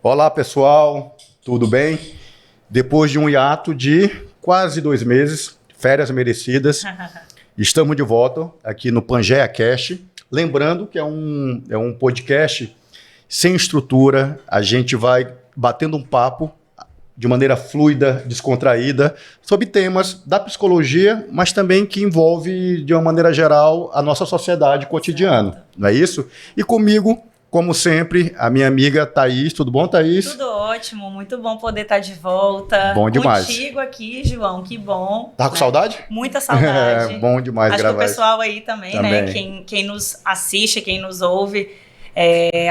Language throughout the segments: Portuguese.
Olá, pessoal, tudo bem? Depois de um hiato de quase 2 meses, férias merecidas, estamos de volta aqui no Pangeia Cast. Lembrando que é um podcast sem estrutura, a gente vai batendo um papo de maneira fluida, descontraída, sobre temas da psicologia, mas também que envolve, de uma maneira geral, a nossa sociedade cotidiana, não é isso? E comigo, como sempre, a minha amiga Thaís. Tudo bom, Thaís? Tudo ótimo, muito bom poder estar de volta. Bom demais. Contigo aqui, João, que bom. Tá com saudade? Muita saudade. Bom demais Acho gravar. que o pessoal aí também, né? Quem nos assiste, quem nos ouve,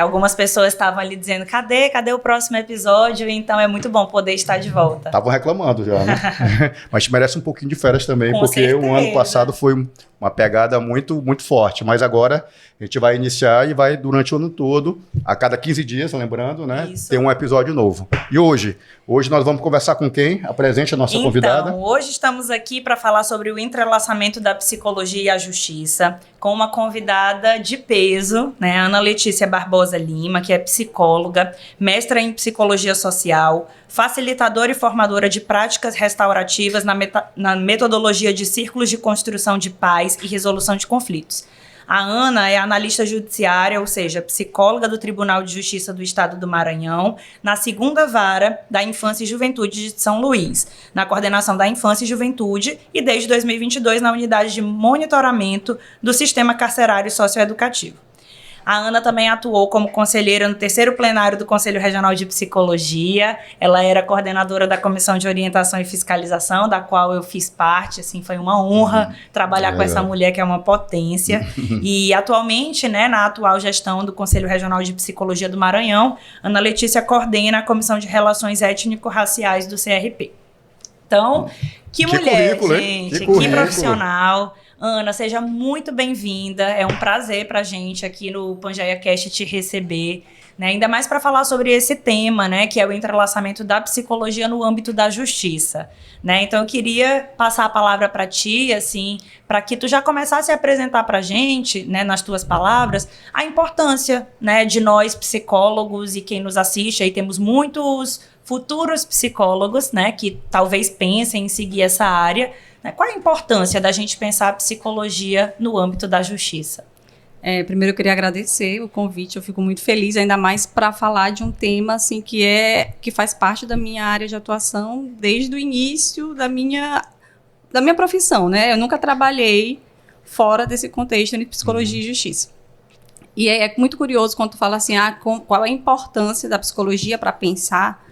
algumas pessoas estavam ali dizendo, cadê o próximo episódio? Então é muito bom poder estar de volta. Estavam reclamando já, né? Mas merece um pouquinho de férias também, Com porque certeza. o ano passado foi uma pegada muito, muito forte. Mas agora a gente vai iniciar e vai durante o ano todo, a cada 15 dias, lembrando, né? Isso. Ter um episódio novo. E hoje nós vamos conversar com quem? Apresente a nossa convidada. Então, hoje estamos aqui para falar sobre o entrelaçamento da psicologia e a justiça, com uma convidada de peso, né? Ana Letícia Barbosa Lima, que é psicóloga, mestra em psicologia social, facilitadora e formadora de práticas restaurativas na metodologia de círculos de construção de paz e resolução de conflitos. A Ana é analista judiciária, ou seja, psicóloga do Tribunal de Justiça do Estado do Maranhão, na 2ª Vara da Infância e Juventude de São Luís, na coordenação da Infância e Juventude e desde 2022 na unidade de monitoramento do Sistema Carcerário Socioeducativo. A Ana também atuou como conselheira no 3º plenário do Conselho Regional de Psicologia. Ela era coordenadora da Comissão de Orientação e Fiscalização, da qual eu fiz parte. Assim, foi uma honra trabalhar com essa mulher que é uma potência. E atualmente, né, na atual gestão do Conselho Regional de Psicologia do Maranhão, Ana Letícia coordena a Comissão de Relações Étnico-Raciais do CRP. Então, que mulher, currículo, gente, que profissional. Ana, seja muito bem-vinda. É um prazer pra gente aqui no Pangeia Cast te receber, né? Ainda mais para falar sobre esse tema, né, que é o entrelaçamento da psicologia no âmbito da justiça, né? Então eu queria passar a palavra para ti, assim, para que tu já começasse a apresentar pra gente, né, nas tuas palavras, a importância, né, de nós psicólogos e quem nos assiste. Aí temos muitos futuros psicólogos, né, que talvez pensem em seguir essa área. Qual a importância da gente pensar a psicologia no âmbito da justiça? Primeiro eu queria agradecer o convite, eu fico muito feliz, ainda mais para falar de um tema assim, que faz parte da minha área de atuação desde o início da minha profissão, né? Eu nunca trabalhei fora desse contexto de psicologia e justiça. E é muito curioso quando tu fala assim, qual a importância da psicologia para pensar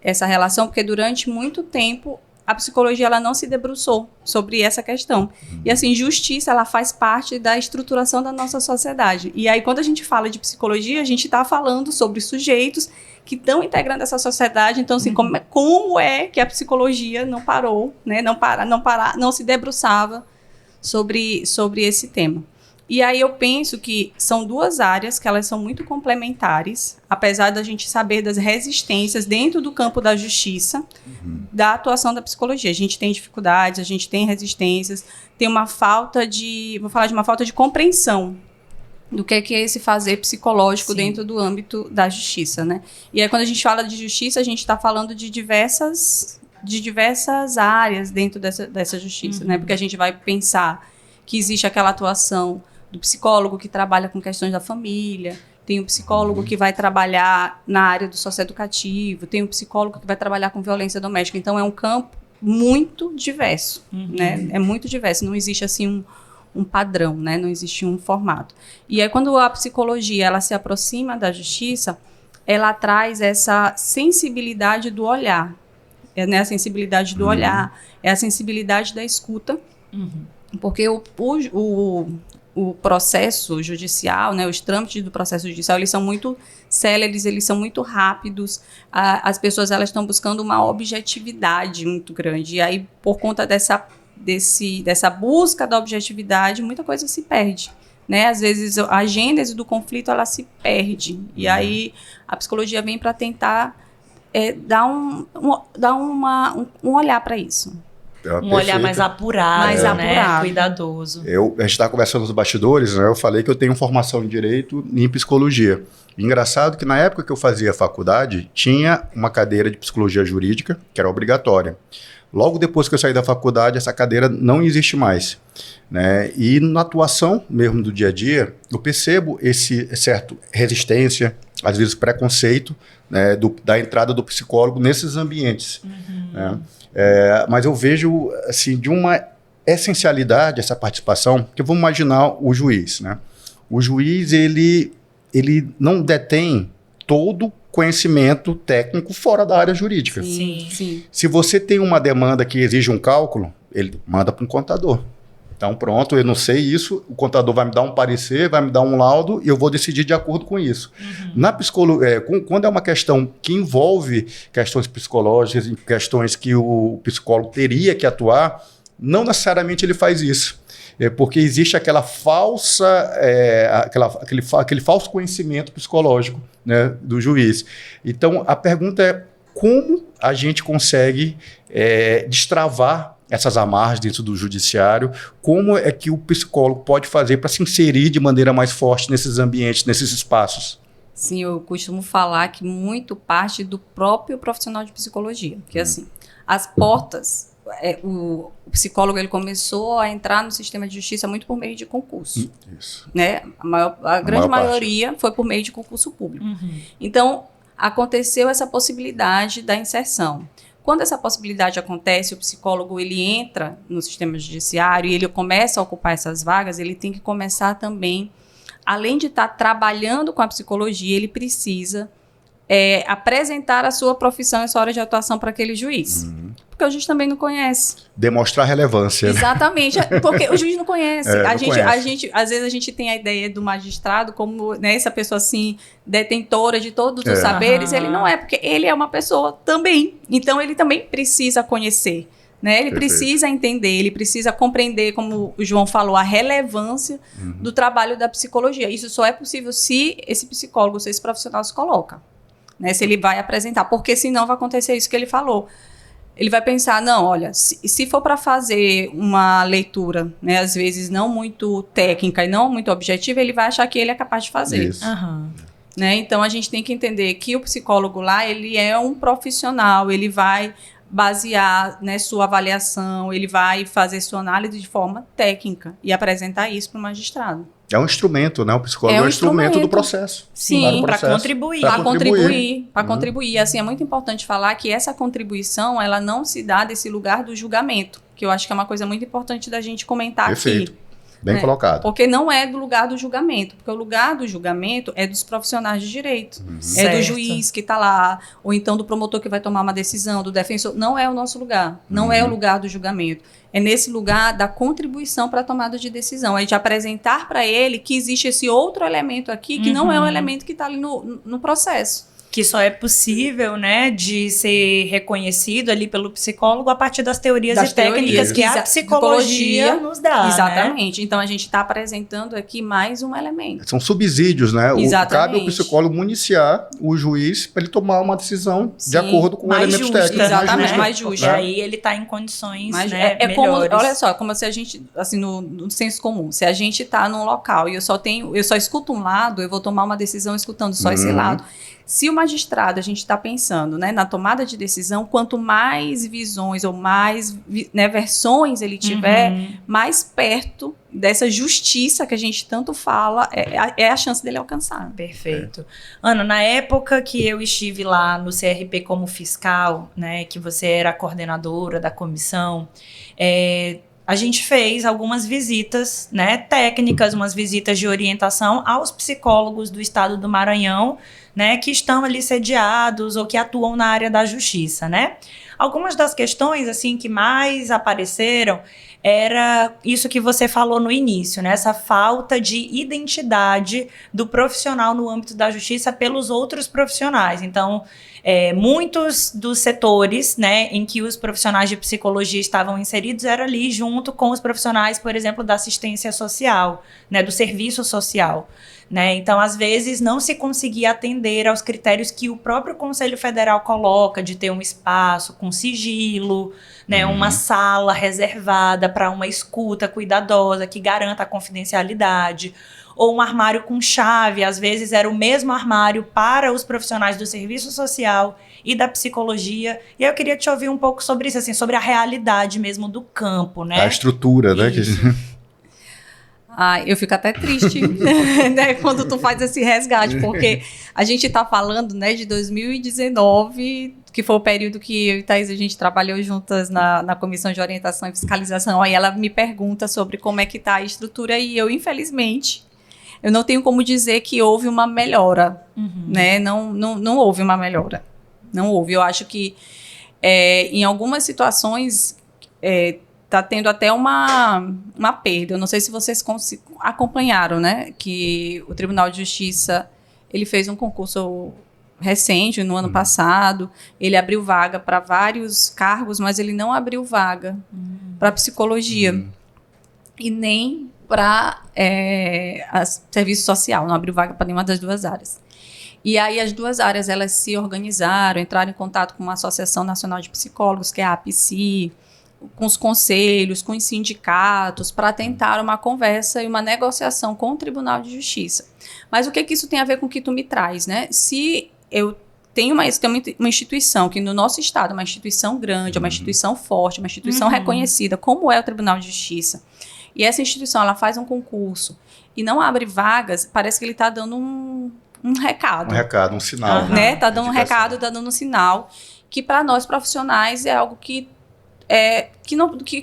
essa relação, porque durante muito tempo a psicologia ela não se debruçou sobre essa questão. E assim, justiça ela faz parte da estruturação da nossa sociedade. E aí quando a gente fala de psicologia, a gente está falando sobre sujeitos que estão integrando essa sociedade. Então assim, como é que a psicologia não parou, né? Não se debruçava sobre esse tema. E aí eu penso que são duas áreas que elas são muito complementares, apesar da gente saber das resistências dentro do campo da justiça, da atuação da psicologia. A gente tem dificuldades, a gente tem resistências, tem uma falta de compreensão do que é esse fazer psicológico dentro do âmbito da justiça, né? E aí quando a gente fala de justiça, a gente está falando de diversas áreas dentro dessa justiça, né? Porque a gente vai pensar que existe aquela atuação do psicólogo que trabalha com questões da família, tem um psicólogo que vai trabalhar na área do socioeducativo, tem um psicólogo que vai trabalhar com violência doméstica. Então, é um campo muito diverso, né? É muito diverso, não existe assim um padrão, né? Não existe um formato. E aí, quando a psicologia ela se aproxima da justiça, ela traz essa sensibilidade do olhar, né? A sensibilidade do olhar, é a sensibilidade da escuta, porque o processo judicial, né, os trâmites do processo judicial, eles são muito céleres, eles são muito rápidos, as pessoas elas estão buscando uma objetividade muito grande, e aí por conta dessa busca da objetividade, muita coisa se perde, né? Às vezes a gênese do conflito ela se perde, e aí a psicologia vem para tentar dar um olhar para isso. Um olhar mais apurado, né? Cuidadoso. A gente estava conversando nos bastidores, né? Eu falei que eu tenho formação em Direito e em Psicologia. Engraçado que na época que eu fazia faculdade, tinha uma cadeira de Psicologia Jurídica, que era obrigatória. Logo depois que eu saí da faculdade, essa cadeira não existe mais, né? E na atuação mesmo do dia a dia, eu percebo esse certo resistência, às vezes preconceito, né, da entrada do psicólogo nesses ambientes. Né? Mas eu vejo assim, de uma essencialidade essa participação, que vamos imaginar o juiz. Né? O juiz ele não detém todo conhecimento técnico fora da área jurídica. Sim. Se você tem uma demanda que exige um cálculo, ele manda para um contador. Então pronto, eu não sei isso, o contador vai me dar um parecer, vai me dar um laudo e eu vou decidir de acordo com isso. Na psicologia, quando é uma questão que envolve questões psicológicas, questões que o psicólogo teria que atuar, não necessariamente ele faz isso. Porque existe aquela falsa, aquele falso conhecimento psicológico, né, do juiz. Então, a pergunta é como a gente consegue destravar essas amarras dentro do judiciário, como é que o psicólogo pode fazer para se inserir de maneira mais forte nesses ambientes, nesses espaços? Sim, eu costumo falar que muito parte do próprio profissional de psicologia, que assim, as portas... o psicólogo ele começou a entrar no sistema de justiça muito por meio de concurso. Isso. Né? A grande maioria foi por meio de concurso público. Então, aconteceu essa possibilidade da inserção. Quando essa possibilidade acontece, o psicólogo ele entra no sistema judiciário e ele começa a ocupar essas vagas, ele tem que começar também, além de estar trabalhando com a psicologia, ele precisa apresentar a sua profissão e sua área de atuação para aquele juiz. Porque o juiz também não conhece. Demonstrar relevância. Exatamente, porque o juiz não conhece. Conhece. Às vezes a gente tem a ideia do magistrado como, né, essa pessoa assim, detentora de todos os saberes. Ele não é, porque ele é uma pessoa também. Então ele também precisa conhecer. Né? Ele precisa entender, ele precisa compreender, como o João falou, a relevância do trabalho da psicologia. Isso só é possível se esse psicólogo, se esse profissional se coloca. Né? Se ele vai apresentar, porque senão vai acontecer isso que ele falou. Ele vai pensar, não, olha, se for para fazer uma leitura, né, às vezes não muito técnica e não muito objetiva, ele vai achar que ele é capaz de fazer. Isso. Né? Então, a gente tem que entender que o psicólogo lá, ele é um profissional, ele vai basear, né, sua avaliação, ele vai fazer sua análise de forma técnica e apresentar isso para o magistrado. É um instrumento, né? O psicólogo é um instrumento do processo. Sim, para contribuir. Para contribuir. Assim, é muito importante falar que essa contribuição, ela não se dá desse lugar do julgamento, que eu acho que é uma coisa muito importante da gente comentar Perfeito. aqui. Bem colocado. Porque não é do lugar do julgamento, porque o lugar do julgamento é dos profissionais de direito. É do juiz que está lá, ou então do promotor que vai tomar uma decisão, do defensor. Não é o nosso lugar, não é o lugar do julgamento. É nesse lugar da contribuição para a tomada de decisão. É de apresentar para ele que existe esse outro elemento aqui, que não é o elemento que está ali no processo. Que só é possível, né, de ser reconhecido ali pelo psicólogo a partir das teorias e técnicas que a psicologia nos dá. Exatamente. Né? Então, a gente está apresentando aqui mais um elemento. São subsídios, né? Exatamente. Cabe ao psicólogo municiar o juiz para ele tomar uma decisão de acordo com elementos técnicos. Exatamente, mais justo. E aí ele está em condições, né, melhores. Como, olha só, como se a gente, assim, no senso comum, se a gente está num local e eu só escuto um lado, eu vou tomar uma decisão escutando só esse lado. Se o magistrado, a gente está pensando, né, na tomada de decisão, quanto mais visões ou mais, né, versões ele tiver, mais perto dessa justiça que a gente tanto fala, é a chance dele alcançar. Perfeito. Ana, na época que eu estive lá no CRP como fiscal, né, que você era a coordenadora da comissão, a gente fez algumas visitas, né, técnicas, umas visitas de orientação aos psicólogos do estado do Maranhão, né, que estão ali sediados ou que atuam na área da justiça, né? Algumas das questões, assim, que mais apareceram era isso que você falou no início, né? Essa falta de identidade do profissional no âmbito da justiça pelos outros profissionais. Então, muitos dos setores, né, em que os profissionais de psicologia estavam inseridos era ali junto com os profissionais, por exemplo, da assistência social, né, do serviço social. Né? Então, às vezes, não se conseguia atender atender aos critérios que o próprio Conselho Federal coloca, de ter um espaço com sigilo, né, uma sala reservada para uma escuta cuidadosa que garanta a confidencialidade, ou um armário com chave. Às vezes era o mesmo armário para os profissionais do serviço social e da psicologia. E eu queria te ouvir um pouco sobre isso, assim, sobre a realidade mesmo do campo, né? A estrutura, né? Eu fico até triste né, quando tu faz esse resgate, porque a gente está falando, né, de 2019, que foi o período que eu e Thaís, a gente trabalhou juntas na Comissão de Orientação e Fiscalização. Aí ela me pergunta sobre como é que está a estrutura e eu, infelizmente, eu não tenho como dizer que houve uma melhora, né? Não houve uma melhora. Não houve. Eu acho que em algumas situações está tendo até uma perda. Eu não sei se vocês acompanharam, né? Que o Tribunal de Justiça ele fez um concurso recente, no ano passado. Ele abriu vaga para vários cargos, mas ele não abriu vaga para psicologia e nem para serviço social. Não abriu vaga para nenhuma das duas áreas. E aí as duas áreas elas se organizaram, entraram em contato com uma Associação Nacional de Psicólogos, que é a APSI, com os conselhos, com os sindicatos, para tentar uma conversa e uma negociação com o Tribunal de Justiça. Mas o que isso tem a ver com o que tu me traz, né? Se eu tenho uma instituição que no nosso estado é uma instituição grande, é uma instituição forte, uma instituição reconhecida, como é o Tribunal de Justiça, e essa instituição ela faz um concurso e não abre vagas, parece que ele está dando um recado. Um recado, um sinal. Né? Está dando um recado, está dando um sinal, que para nós profissionais é algo que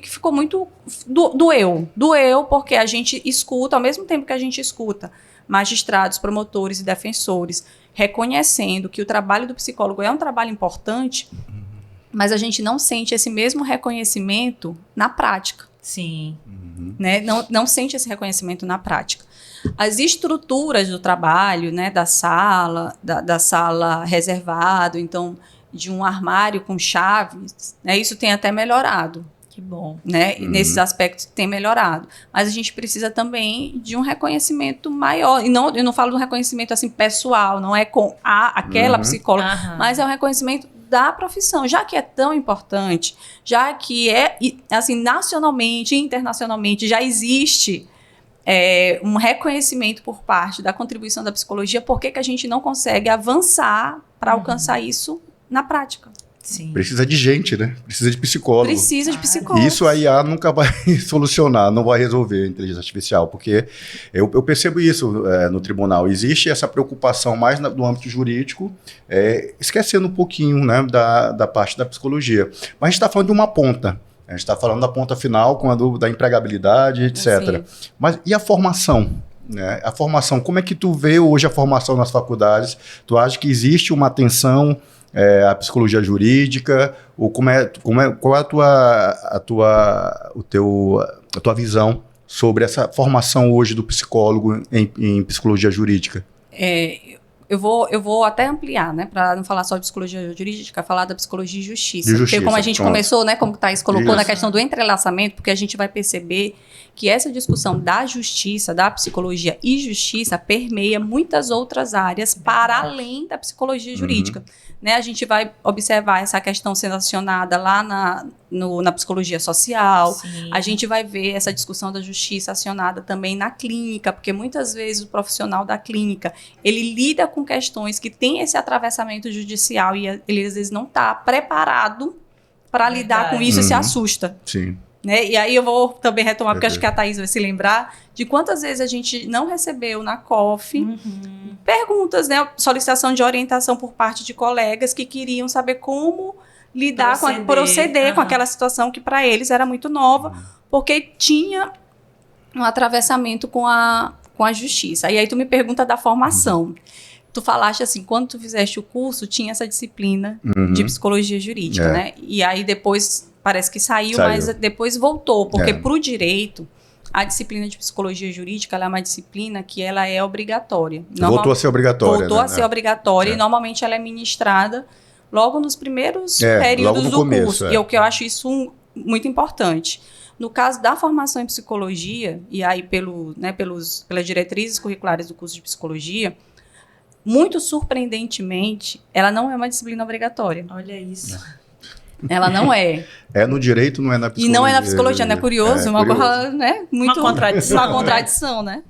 ficou muito... Doeu, porque a gente escuta, ao mesmo tempo que a gente escuta magistrados, promotores e defensores reconhecendo que o trabalho do psicólogo é um trabalho importante, mas a gente não sente esse mesmo reconhecimento na prática. Sim. Né? Não sente esse reconhecimento na prática. As estruturas do trabalho, né, da sala reservado, então, de um armário com chaves, né, isso tem até melhorado. Que bom. Né? E nesses aspectos tem melhorado. Mas a gente precisa também de um reconhecimento maior. E eu não falo de um reconhecimento assim, pessoal, não é com aquela psicóloga, mas é um reconhecimento da profissão, já que é tão importante, já que assim, nacionalmente e internacionalmente já existe um reconhecimento por parte da contribuição da psicologia. Por que a gente não consegue avançar para alcançar isso na prática? Sim. Precisa de gente, né? Precisa de psicólogo. Precisa de psicólogo. Isso a IA nunca vai solucionar, não vai resolver a inteligência artificial, porque eu percebo isso no tribunal. Existe essa preocupação mais no âmbito jurídico, esquecendo um pouquinho, né, da parte da psicologia. Mas a gente está falando de uma ponta. A gente está falando da ponta final, da empregabilidade, etc. Sim. Mas e a formação? Né? A formação, como é que tu vê hoje a formação nas faculdades? Tu acha que existe uma atenção à psicologia jurídica? Ou qual é a tua visão sobre essa formação hoje do psicólogo em psicologia jurídica? Eu vou até ampliar, né, para não falar só de psicologia jurídica, falar da psicologia e justiça. Porque como a gente começou, né, como o Thaís colocou na questão do entrelaçamento, porque a gente vai perceber que essa discussão da justiça, da psicologia e justiça permeia muitas outras áreas para além da psicologia jurídica. Né, a gente vai observar essa questão sendo acionada lá na psicologia social. Sim. A gente vai ver essa discussão da justiça acionada também na clínica, porque muitas vezes o profissional da clínica, ele lida com questões que tem esse atravessamento judicial e ele às vezes não está preparado para lidar com isso e se assusta. Sim. Né? E aí eu vou também retomar, porque acho que a Thaís vai se lembrar de quantas vezes a gente não recebeu na COF perguntas, né, solicitação de orientação por parte de colegas que queriam saber como lidar, proceder com aquela situação que para eles era muito nova, porque tinha um atravessamento com a justiça. E aí tu me pergunta da formação. Tu falaste assim, quando tu fizeste o curso, tinha essa disciplina de psicologia jurídica, né? E aí depois parece que saiu, mas depois voltou, porque para o direito, a disciplina de psicologia jurídica ela é uma disciplina que ela é obrigatória. Voltou a ser obrigatória. Voltou a ser obrigatória e normalmente ela é ministrada logo nos primeiros períodos do curso. E o que eu acho isso muito importante. No caso da formação em psicologia, e aí pelas diretrizes curriculares do curso de psicologia, muito surpreendentemente, ela não é uma disciplina obrigatória. Olha isso. Ela não é. É no direito, não é na psicologia. E não é na psicologia, não é curioso? Coisa, né? Muito, uma contradição. Uma contradição, né?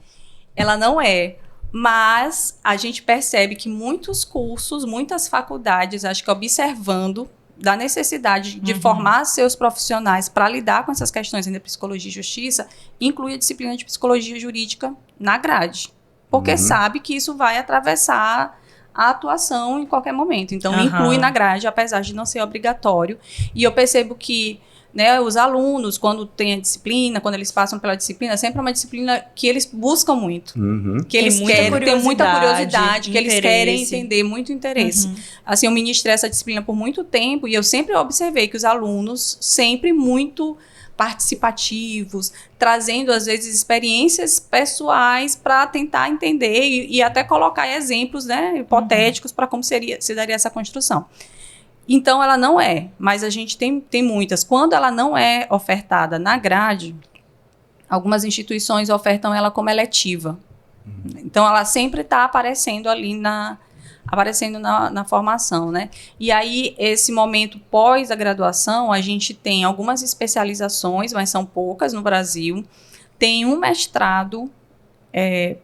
Ela não é. Mas a gente percebe que muitos cursos, muitas faculdades, acho que observando da necessidade de formar seus profissionais para lidar com essas questões entre psicologia e justiça, inclui a disciplina de psicologia jurídica na grade. Porque sabe que isso vai atravessar a atuação em qualquer momento. Então, inclui na grade, apesar de não ser obrigatório. E eu percebo que, né, os alunos, quando tem a disciplina, quando eles passam pela disciplina, sempre é uma disciplina que eles buscam muito. Que eles querem, tem muita curiosidade, que eles querem entender, muito interesse. Assim, eu ministrei essa disciplina por muito tempo e eu sempre observei que os alunos, sempre muito participativos, trazendo, às vezes, experiências pessoais para tentar entender e até colocar exemplos, né, hipotéticos para como se daria essa construção. Então, ela não é, mas a gente tem muitas. Quando ela não é ofertada na grade, algumas instituições ofertam ela como eletiva. Então, ela sempre está aparecendo ali na formação, né? E aí, esse momento pós a graduação, a gente tem algumas especializações, mas são poucas no Brasil. Tem um mestrado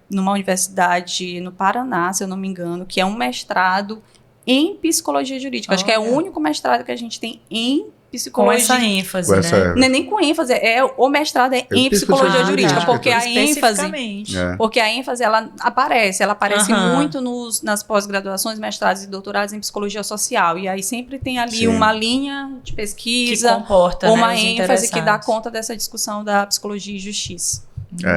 numa universidade no Paraná, se eu não me engano, que é um mestrado em psicologia jurídica. Acho que é o único mestrado que a gente tem em psicologia. Com essa ênfase, né? Não é nem com ênfase, o mestrado é em psicologia jurídica, porque a ênfase, ela aparece muito nas pós-graduações, mestrados e doutorados em psicologia social, e aí sempre tem ali uma linha de pesquisa, que comporta, ou uma ênfase que dá conta dessa discussão da psicologia e justiça.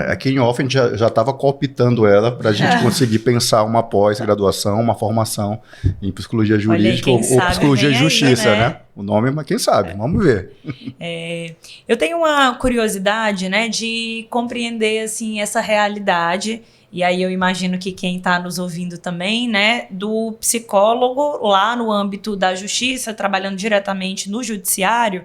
Aqui em off a gente já estava cooptando ela para a gente conseguir pensar uma pós-graduação, uma formação em psicologia jurídica ou psicologia e justiça, aí, né? O nome, mas quem sabe? Vamos ver. Eu tenho uma curiosidade, né, de compreender assim essa realidade. E aí eu imagino que quem está nos ouvindo também, né, do psicólogo lá no âmbito da justiça, trabalhando diretamente no judiciário,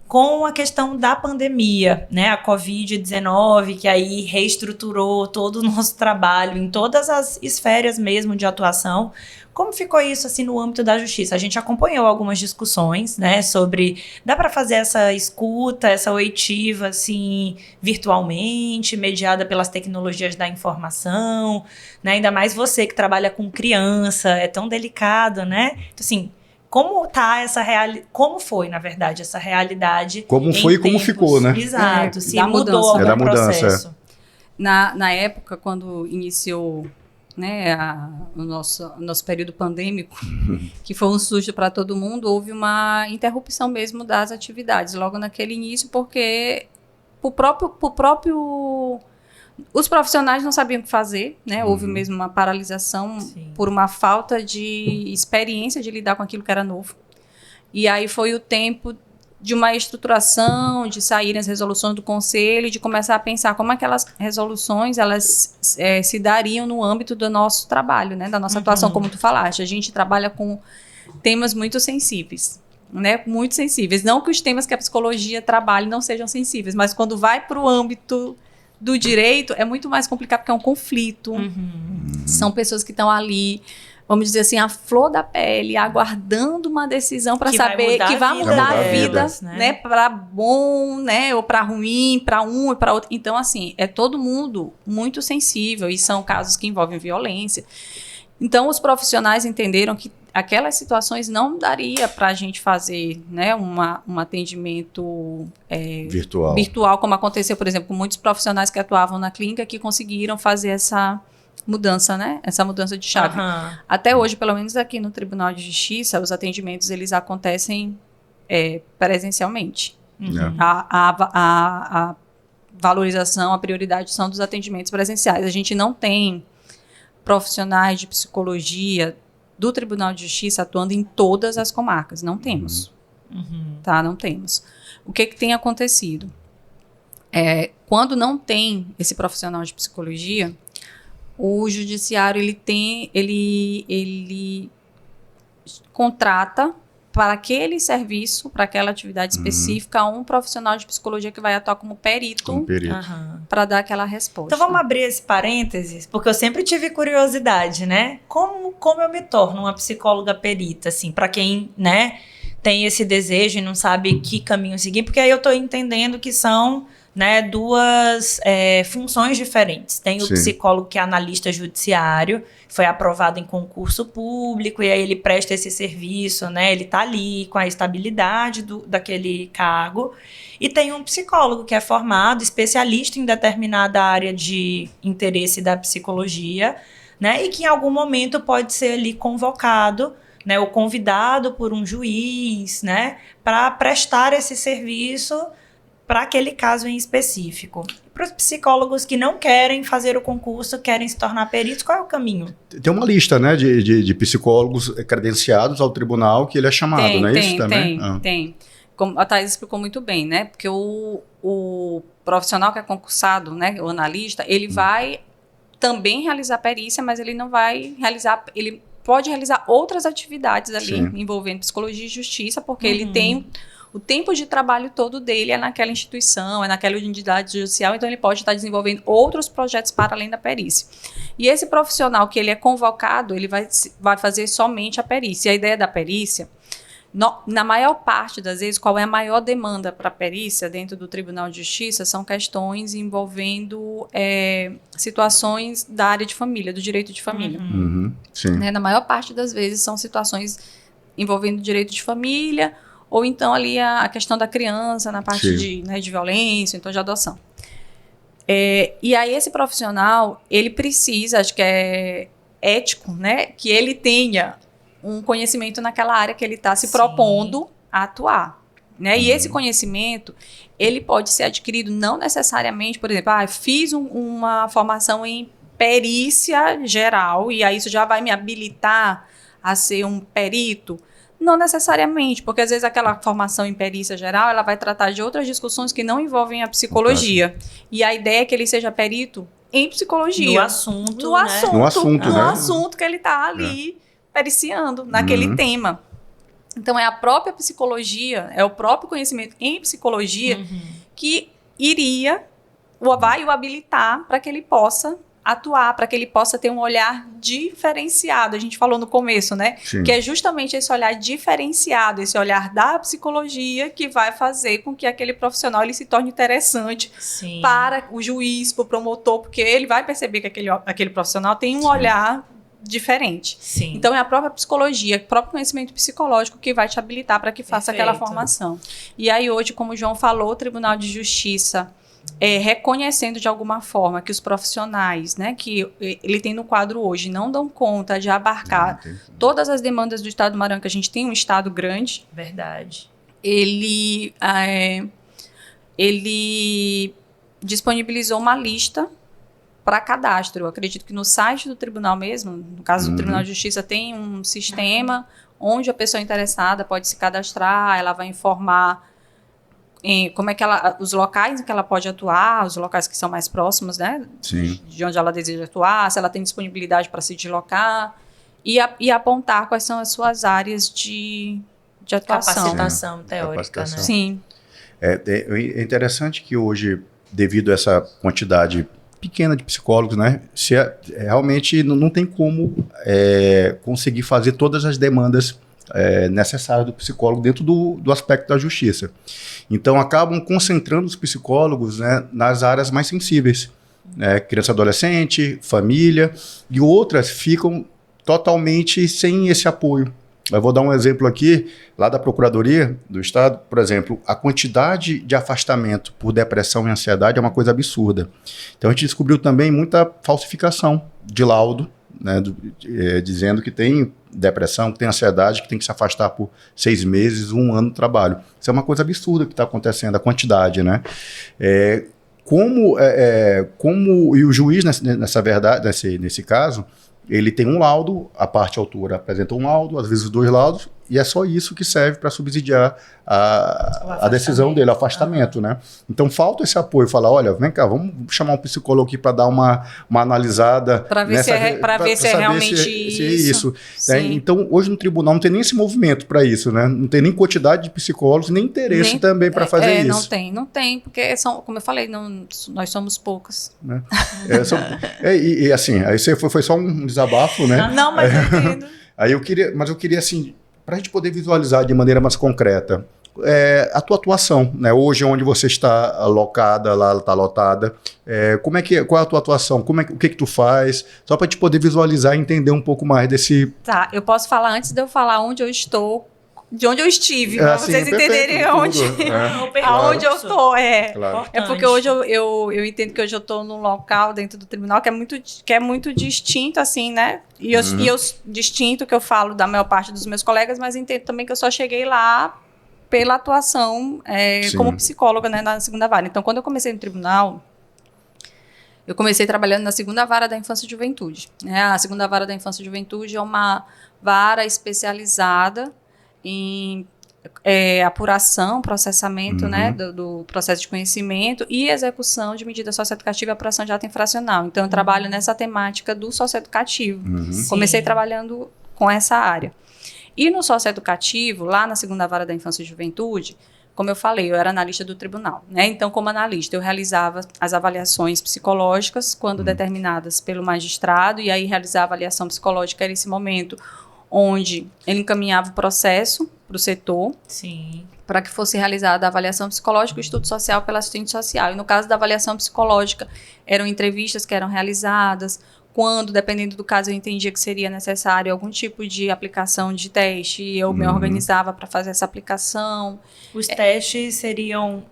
com a questão da pandemia, né, a Covid-19, que aí reestruturou todo o nosso trabalho em todas as esferas mesmo de atuação. Como ficou isso assim no âmbito da justiça? A gente acompanhou algumas discussões, né, sobre dá para fazer essa escuta, essa oitiva assim virtualmente, mediada pelas tecnologias da informação, né? Ainda mais você que trabalha com criança, é tão delicado, né? Então, assim, como tá essa realidade? Como foi, na verdade, essa realidade? Como foi e como ficou, né? Exato, se mudou algum processo. Na época, quando iniciou, né, o nosso período pandêmico, que foi um susto para todo mundo, houve uma interrupção mesmo das atividades, logo naquele início, porque os profissionais não sabiam o que fazer, né? Houve mesmo uma paralisação por uma falta de experiência de lidar com aquilo que era novo. E aí foi o tempo de uma estruturação, de saírem as resoluções do conselho, de começar a pensar como aquelas resoluções elas se dariam no âmbito do nosso trabalho, né? Da nossa atuação, como tu falaste. A gente trabalha com temas muito sensíveis, né? Muito sensíveis. Não que os temas que a psicologia trabalhe não sejam sensíveis, mas quando vai para o âmbito do direito, é muito mais complicado porque é um conflito. São pessoas que estão ali, vamos dizer assim, a flor da pele, aguardando uma decisão para saber que vai mudar a vida, né? Para bom, né? Ou para ruim, para um e para outro. Então, assim, é todo mundo muito sensível e são casos que envolvem violência. Então, os profissionais entenderam que aquelas situações não daria para a gente fazer, né, um atendimento virtual, como aconteceu, por exemplo, com muitos profissionais que atuavam na clínica que conseguiram fazer essa mudança, né, essa mudança de chave. Até hoje, pelo menos aqui no Tribunal de Justiça, os atendimentos eles acontecem presencialmente. A valorização, a prioridade são dos atendimentos presenciais. A gente não tem profissionais de psicologia do Tribunal de Justiça atuando em todas as comarcas. Não temos. Tá? Não temos. O que tem acontecido? Quando não tem esse profissional de psicologia, o judiciário ele contrata para aquele serviço, para aquela atividade específica, um profissional de psicologia que vai atuar como perito. para dar aquela resposta. Então vamos abrir esse parênteses, porque eu sempre tive curiosidade, né? Como eu me torno uma psicóloga perita, assim, para quem, né, tem esse desejo e não sabe que caminho seguir, porque aí eu tô entendendo que são, né, duas funções diferentes. Tem o psicólogo que é analista judiciário, foi aprovado em concurso público, e aí ele presta esse serviço, né, ele tá ali com a estabilidade daquele cargo. E tem um psicólogo que é formado, especialista em determinada área de interesse da psicologia, né, e que em algum momento pode ser ali convocado, né, ou convidado por um juiz, né, para prestar esse serviço para aquele caso em específico. Para os psicólogos que não querem fazer o concurso, querem se tornar peritos, qual é o caminho? Tem uma lista, né, de psicólogos credenciados ao tribunal que ele é chamado, não é isso também? Tem. Como a Thaís explicou muito bem, né? Porque o profissional que é concursado, né, o analista, ele vai também realizar perícia, mas ele não vai realizar... Ele pode realizar outras atividades ali, envolvendo psicologia e justiça, porque ele tem... O tempo de trabalho todo dele é naquela instituição, é naquela unidade judicial, então ele pode estar desenvolvendo outros projetos para além da perícia. E esse profissional que ele é convocado, ele vai fazer somente a perícia. E a ideia da perícia, na maior parte das vezes, qual é a maior demanda para a perícia dentro do Tribunal de Justiça? São questões envolvendo situações da área de família, do direito de família. Né? Na maior parte das vezes são situações envolvendo direito de família, ou então ali a questão da criança na parte de violência, então de adoção. E aí esse profissional, ele precisa, acho que é ético, né, que ele tenha um conhecimento naquela área que ele está se propondo a atuar. Né? E esse conhecimento, ele pode ser adquirido não necessariamente, por exemplo, fiz uma formação em perícia geral e aí isso já vai me habilitar a ser um perito. Não necessariamente, porque às vezes aquela formação em perícia geral, ela vai tratar de outras discussões que não envolvem a psicologia. E a ideia é que ele seja perito em psicologia. No assunto, né? assunto que ele está ali periciando, naquele tema. Então, é a própria psicologia, é o próprio conhecimento em psicologia que vai o habilitar para que ele possa atuar, para que ele possa ter um olhar diferenciado. A gente falou no começo, né? Que é justamente esse olhar diferenciado, esse olhar da psicologia que vai fazer com que aquele profissional ele se torne interessante para o juiz, para o promotor, porque ele vai perceber que aquele profissional tem um olhar diferente. Então, é a própria psicologia, o próprio conhecimento psicológico que vai te habilitar para que faça aquela formação. E aí, hoje, como o João falou, o Tribunal de Justiça reconhecendo de alguma forma que os profissionais, né, que ele tem no quadro hoje, não dão conta de abarcar todas as demandas do Estado do Maranhão, que a gente tem um Estado grande. Verdade. Ele disponibilizou uma lista para cadastro. Eu acredito que no site do tribunal mesmo, no caso do Tribunal de Justiça, tem um sistema onde a pessoa interessada pode se cadastrar, ela vai informar como é que os locais em que ela pode atuar, os locais que são mais próximos, né? De onde ela deseja atuar, se ela tem disponibilidade para se deslocar e apontar quais são as suas áreas de atuação. Capacitação teórica, né? Sim. É interessante que hoje, devido a essa quantidade pequena de psicólogos, né, realmente não tem como conseguir fazer todas as demandas necessárias do psicólogo dentro do aspecto da justiça. Então, acabam concentrando os psicólogos, né, nas áreas mais sensíveis, né, criança e adolescente, família, e outras ficam totalmente sem esse apoio. Eu vou dar um exemplo aqui, lá da Procuradoria do Estado, por exemplo, a quantidade de afastamento por depressão e ansiedade é uma coisa absurda. Então, a gente descobriu também muita falsificação de laudo, né, dizendo que tem depressão, que tem ansiedade, que tem que se afastar por 6 meses, 1 ano de trabalho. Isso é uma coisa absurda que está acontecendo, a quantidade, né? Como e o juiz, nesse caso, ele tem um laudo, a parte autora apresenta um laudo, às vezes 2 laudos, E é só isso que serve para subsidiar a decisão dele, o afastamento, né? Então falta esse apoio, falar, olha, vem cá, vamos chamar um psicólogo aqui para dar uma analisada. Para ver, se é realmente se é isso. Né? Sim. Então, hoje no tribunal não tem nem esse movimento para isso, né? Não tem nem quantidade de psicólogos, nem interesse também para fazer isso. Não tem, porque como eu falei, nós somos poucas. Né? E assim, aí foi só um desabafo, né? Não, mas eu entendo. Aí eu queria assim, para a gente poder visualizar de maneira mais concreta, a tua atuação, né? Hoje, onde você está alocada, lá está lotada, qual é a tua atuação? O que tu faz? Só para a gente poder visualizar e entender um pouco mais desse... Tá, eu posso falar antes de eu falar onde eu estou, de onde eu estive, para vocês entenderem aonde eu estou. Claro. É porque hoje eu entendo que hoje eu estou num local dentro do tribunal que é muito distinto, assim, né? E eu distinto que eu falo da maior parte dos meus colegas, mas entendo também que eu só cheguei lá pela atuação como psicóloga, né, na segunda vara. Então, quando eu comecei no tribunal, eu comecei trabalhando na segunda vara da infância e juventude. Né? A segunda vara da infância e juventude é uma vara especializada em apuração, processamento, né, do processo de conhecimento e execução de medida socioeducativa e apuração de ato infracional. Então, eu trabalho nessa temática do socioeducativo. Comecei trabalhando com essa área. E no socioeducativo, lá na segunda vara da infância e juventude, como eu falei, eu era analista do tribunal, né? Então, como analista, eu realizava as avaliações psicológicas quando determinadas pelo magistrado, e aí realizar a avaliação psicológica era esse momento onde ele encaminhava o processo para o setor, para que fosse realizada a avaliação psicológica e o estudo social pela assistente social. E no caso da avaliação psicológica, eram entrevistas que eram realizadas, quando, dependendo do caso, eu entendia que seria necessário algum tipo de aplicação de teste, eu me organizava para fazer essa aplicação. Os testes seriam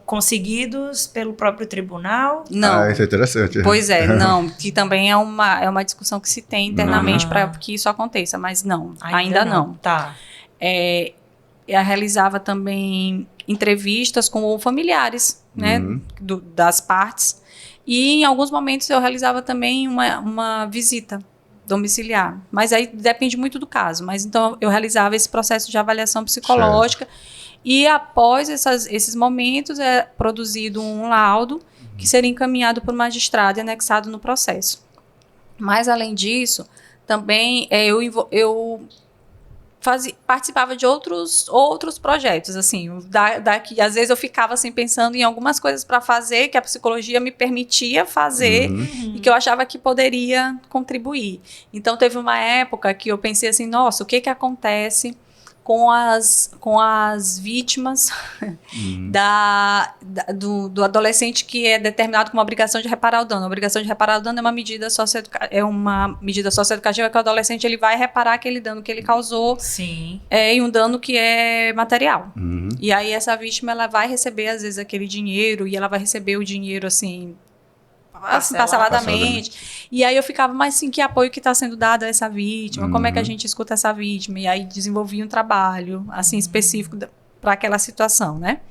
conseguidos pelo próprio tribunal? Não. Isso é interessante. Pois é, não. Que também é uma discussão que se tem internamente para que isso aconteça, mas não, ainda não. Tá. Eu realizava também entrevistas com familiares, né, das partes. E em alguns momentos eu realizava também uma visita domiciliar. Mas aí depende muito do caso. Mas então eu realizava esse processo de avaliação psicológica. Certo. E após esses momentos é produzido um laudo que seria encaminhado por magistrado e anexado no processo. Mas além disso, também eu participava de outros projetos, assim, daqui, às vezes eu ficava assim pensando em algumas coisas para fazer que a psicologia me permitia fazer e que eu achava que poderia contribuir. Então teve uma época que eu pensei assim, nossa, o que acontece com as vítimas do adolescente que é determinado com uma obrigação de reparar o dano. A obrigação de reparar o dano é uma medida socioeducativa que o adolescente ele vai reparar aquele dano que ele causou e um dano que é material. E aí essa vítima ela vai receber às vezes aquele dinheiro e ela vai receber o dinheiro assim parceladamente. E aí eu ficava, mas assim, que apoio que está sendo dado a essa vítima? Como é que a gente escuta essa vítima? E aí desenvolvi um trabalho, assim, específico para aquela situação, né?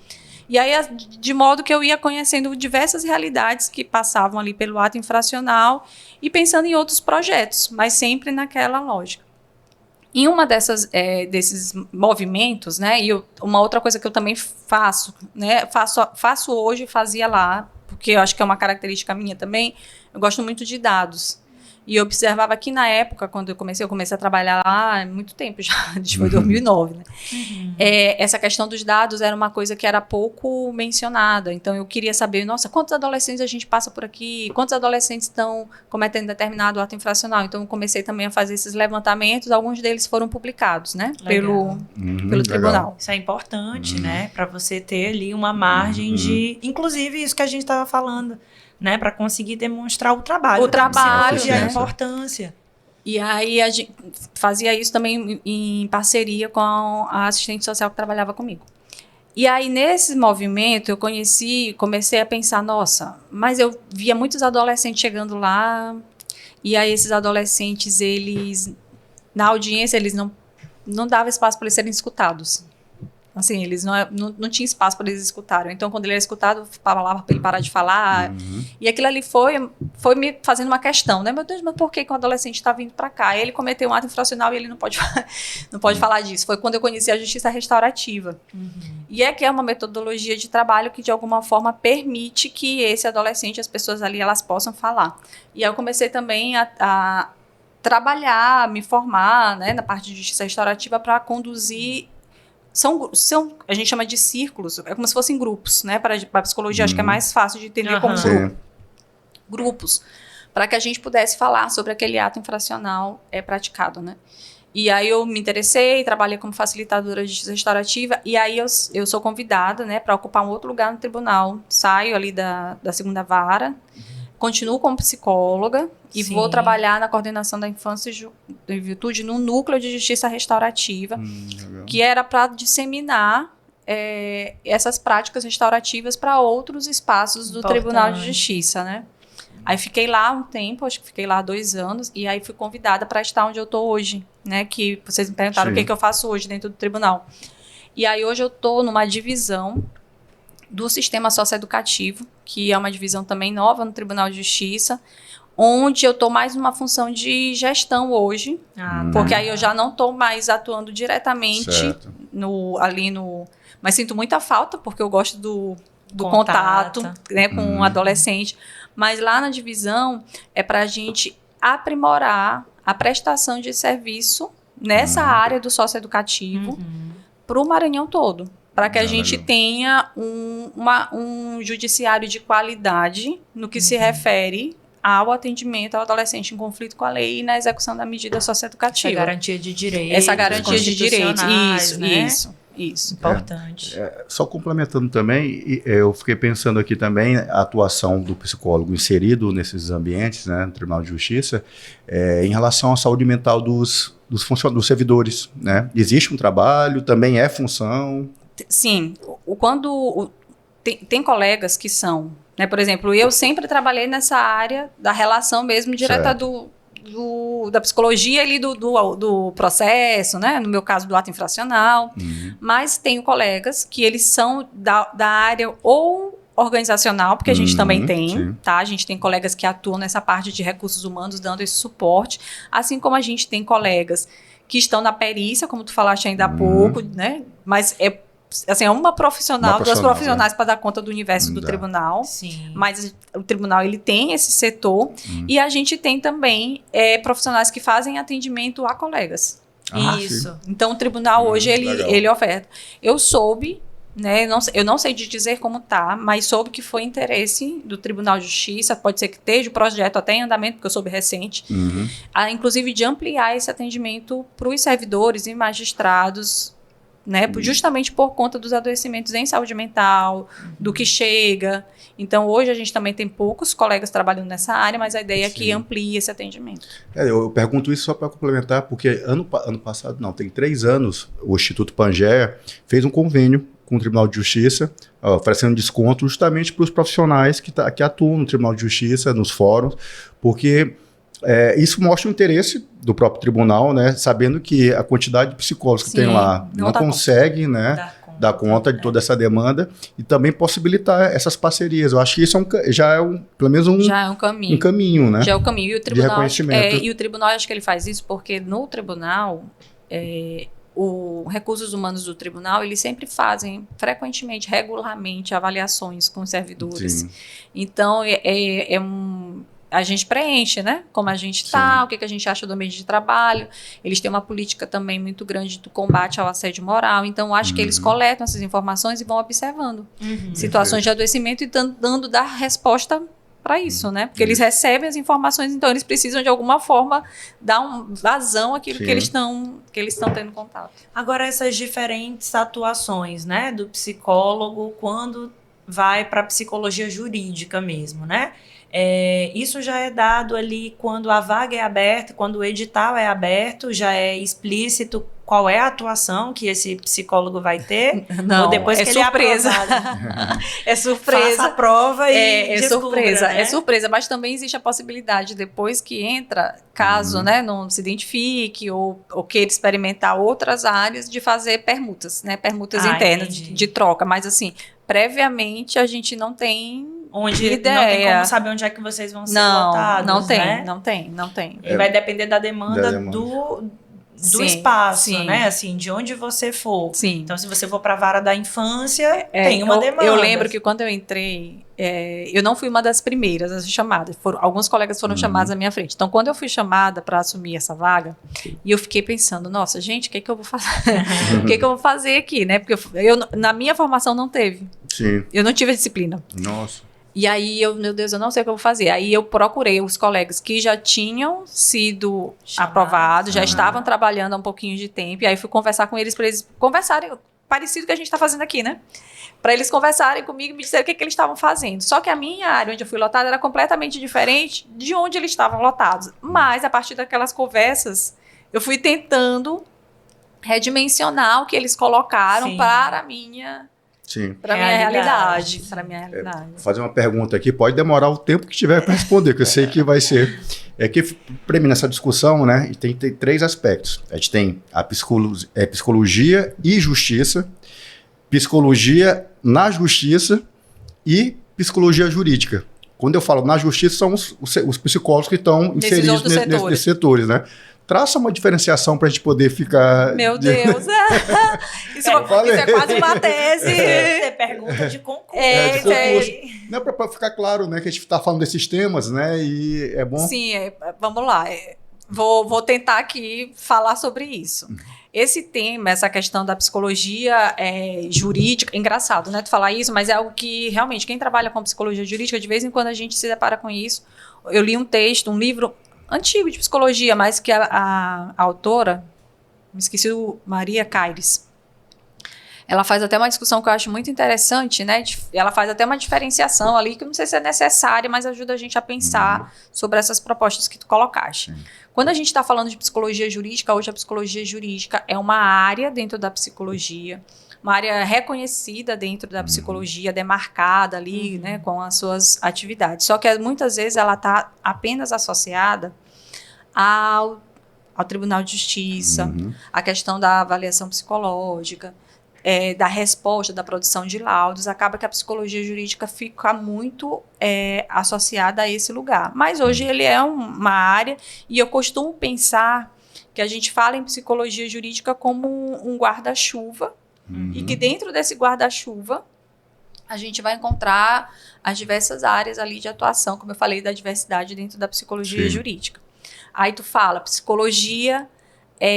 E aí, de modo que eu ia conhecendo diversas realidades que passavam ali pelo ato infracional e pensando em outros projetos, mas sempre naquela lógica. Em uma desses movimentos, né? E uma outra coisa que eu também faço, né? Faço hoje, fazia lá, porque eu acho que é uma característica minha também, eu gosto muito de dados. E eu observava que na época, quando eu comecei a trabalhar lá, há muito tempo já, foi 2009, né? Essa questão dos dados era uma coisa que era pouco mencionada. Então, eu queria saber, nossa, quantos adolescentes a gente passa por aqui? Quantos adolescentes estão cometendo determinado ato infracional? Então, eu comecei também a fazer esses levantamentos. Alguns deles foram publicados, né? Pelo tribunal. Isso é importante, né? Para você ter ali uma margem de... Inclusive, isso que a gente estava falando, né, para conseguir demonstrar o trabalho, né? A importância. E aí a gente fazia isso também em parceria com a assistente social que trabalhava comigo. E aí nesse movimento eu comecei a pensar, nossa, mas eu via muitos adolescentes chegando lá, e aí esses adolescentes, eles na audiência, eles não davam espaço para eles serem escutados. Assim, eles não tinha espaço para eles escutarem. Então, quando ele era escutado, eu falava para ele parar de falar. E aquilo ali foi me fazendo uma questão, né? Meu Deus, mas por que o adolescente está vindo para cá? Ele cometeu um ato infracional e ele não pode falar disso. Foi quando eu conheci a justiça restaurativa. E que é uma metodologia de trabalho que, de alguma forma, permite que esse adolescente, as pessoas ali, elas possam falar. E aí eu comecei também a trabalhar, me formar, né, na parte de justiça restaurativa para conduzir. A gente chama de círculos, é como se fossem grupos, né? Para a psicologia, acho que é mais fácil de entender como grupo. Grupos, para que a gente pudesse falar sobre aquele ato infracional praticado, né? E aí eu me interessei, trabalhei como facilitadora de justiça restaurativa, e aí eu sou convidada, né, para ocupar um outro lugar no tribunal. Saio ali da segunda vara, continuo como psicóloga e vou trabalhar na coordenação da infância e juventude no núcleo de justiça restaurativa, que era para disseminar essas práticas restaurativas para outros espaços do Tribunal de Justiça, né? Aí fiquei lá um tempo, acho que fiquei lá 2 anos, e aí fui convidada para estar onde eu estou hoje, né? Que vocês me perguntaram o que eu faço hoje dentro do tribunal. E aí hoje eu estou numa divisão do sistema socioeducativo, que é uma divisão também nova no Tribunal de Justiça, onde eu estou mais numa função de gestão hoje, porque aí eu já não estou mais atuando diretamente mas sinto muita falta, porque eu gosto do contato, né, com o adolescente, mas lá na divisão é para a gente aprimorar a prestação de serviço nessa área do socioeducativo para o Maranhão todo, para que a gente tenha um judiciário de qualidade no que se refere ao atendimento ao adolescente em conflito com a lei e na execução da medida socioeducativa. Essa garantia de direitos. Essa garantia de direitos, isso. Importante. Só complementando também, eu fiquei pensando aqui também a atuação do psicólogo inserido nesses ambientes, né, no Tribunal de Justiça, em relação à saúde mental dos servidores, né? Existe um trabalho, também é função? Sim, tem colegas que são, né, por exemplo, eu sempre trabalhei nessa área da relação mesmo direta da psicologia ali do processo, né, no meu caso do ato infracional, mas tenho colegas que eles são da área ou organizacional, porque a gente também tem, tá? A gente tem colegas que atuam nessa parte de recursos humanos, dando esse suporte, assim como a gente tem colegas que estão na perícia, como tu falaste ainda há pouco, né? Mas é uma profissional, 2 profissionais para dar conta do universo do tribunal. Sim. Mas o tribunal, ele tem esse setor. E a gente tem também profissionais que fazem atendimento a colegas. Isso. Sim. Então, o tribunal hoje, ele oferta. Eu soube, né, eu não sei de dizer como tá, mas soube que foi interesse do Tribunal de Justiça, pode ser que esteja o projeto até em andamento, porque eu soube recente, inclusive de ampliar esse atendimento para os servidores e magistrados, né, justamente por conta dos adoecimentos em saúde mental, do que chega. Então, hoje a gente também tem poucos colegas trabalhando nessa área, mas a ideia é que amplie esse atendimento. Eu pergunto isso só para complementar, porque ano passado, tem 3 anos, o Instituto Pangea fez um convênio com o Tribunal de Justiça, oferecendo desconto justamente para os profissionais que atuam no Tribunal de Justiça, nos fóruns, porque isso mostra o interesse do próprio tribunal, né, sabendo que a quantidade de psicólogos que tem lá não consegue, né, dar conta de toda essa demanda e também possibilitar essas parcerias. Eu acho que isso já é pelo menos um caminho, né? Já é o caminho. E o tribunal, de reconhecimento. E o tribunal, acho que ele faz isso porque no tribunal, os recursos humanos do tribunal, eles sempre fazem frequentemente, regularmente, avaliações com os servidores. Sim. Então, a gente preenche, né? Como a gente está, o que a gente acha do ambiente de trabalho. Eles têm uma política também muito grande do combate ao assédio moral. Então, acho que eles coletam essas informações e vão observando situações de adoecimento e dar resposta para isso, né? Porque eles recebem as informações, então eles precisam de alguma forma dar vazão àquilo que eles estão tendo contato. Agora, essas diferentes atuações, né, do psicólogo quando vai para a psicologia jurídica mesmo, né? Isso já é dado ali quando a vaga é aberta, quando o edital é aberto, já é explícito qual é a atuação que esse psicólogo vai ter? Não, ou depois é que surpresa. ele é aprovado? É surpresa. Faça a prova e É descubra, surpresa, né? é surpresa, mas também existe a possibilidade, depois que entra, caso né, não se identifique ou queira experimentar outras áreas, de fazer permutas, né? Permutas internas de troca. Mas assim, previamente a gente não tem ideia. Não tem como saber onde é que vocês vão ser lotados, não tem, né? não tem. E vai depender da demanda do espaço, né? Assim, de onde você for. Sim. Então, se você for para a vara da infância, tem uma demanda. Eu lembro que quando eu entrei, eu não fui uma das primeiras a ser chamada. Alguns colegas foram chamados à minha frente. Então, quando eu fui chamada para assumir essa vaga, e eu fiquei pensando, nossa, gente, o que é que eu vou fazer? O que é que eu vou fazer aqui, né? Porque na minha formação não teve. Sim. Eu não tive a disciplina. Nossa. E aí, meu Deus, eu não sei o que eu vou fazer. Aí eu procurei os colegas que já tinham sido aprovados, já estavam trabalhando há um pouquinho de tempo. E aí fui conversar com eles, para eles conversarem, parecido com o que a gente está fazendo aqui, né? Para eles conversarem comigo e me disserem o que eles estavam fazendo. Só que a minha área, onde eu fui lotada, era completamente diferente de onde eles estavam lotados. Mas, a partir daquelas conversas, eu fui tentando redimensionar o que eles colocaram para a minha... Sim. Para minha realidade. Para minha realidade. Vou fazer uma pergunta aqui, pode demorar o tempo que tiver para responder, que eu sei que vai ser. É que, para mim, nessa discussão, né, tem 3 aspectos. A gente tem a psicologia e justiça, psicologia na justiça e psicologia jurídica. Quando eu falo na justiça, são os psicólogos que estão inseridos nesses setores, né? Traça uma diferenciação para a gente poder ficar... Meu Deus! Isso é quase uma tese. Você pergunta de concurso. De concurso. Não, para ficar claro, né, que a gente está falando desses temas, né, e é bom... Sim, vamos lá. Vou tentar aqui falar sobre isso. Esse tema, essa questão da psicologia jurídica, engraçado, né, tu falar isso, mas é algo que realmente, quem trabalha com psicologia jurídica, de vez em quando a gente se depara com isso. Eu li um livro antigo de psicologia, mas que a autora, me esqueci, Maria Caires, ela faz até uma discussão que eu acho muito interessante, né? Ela faz até uma diferenciação ali, que eu não sei se é necessária, mas ajuda a gente a pensar sobre essas propostas que tu colocaste. Quando a gente está falando de psicologia jurídica, hoje a psicologia jurídica é uma área dentro da psicologia, uma área reconhecida dentro da psicologia, demarcada ali, né, com as suas atividades. Só que muitas vezes ela está apenas associada ao Tribunal de Justiça, a questão da avaliação psicológica, da resposta, da produção de laudos. Acaba que a psicologia jurídica fica muito associada a esse lugar. Mas hoje ele é uma área, e eu costumo pensar que a gente fala em psicologia jurídica como um guarda-chuva, e que dentro desse guarda-chuva a gente vai encontrar as diversas áreas ali de atuação, como eu falei, da diversidade dentro da psicologia jurídica. Aí tu fala psicologia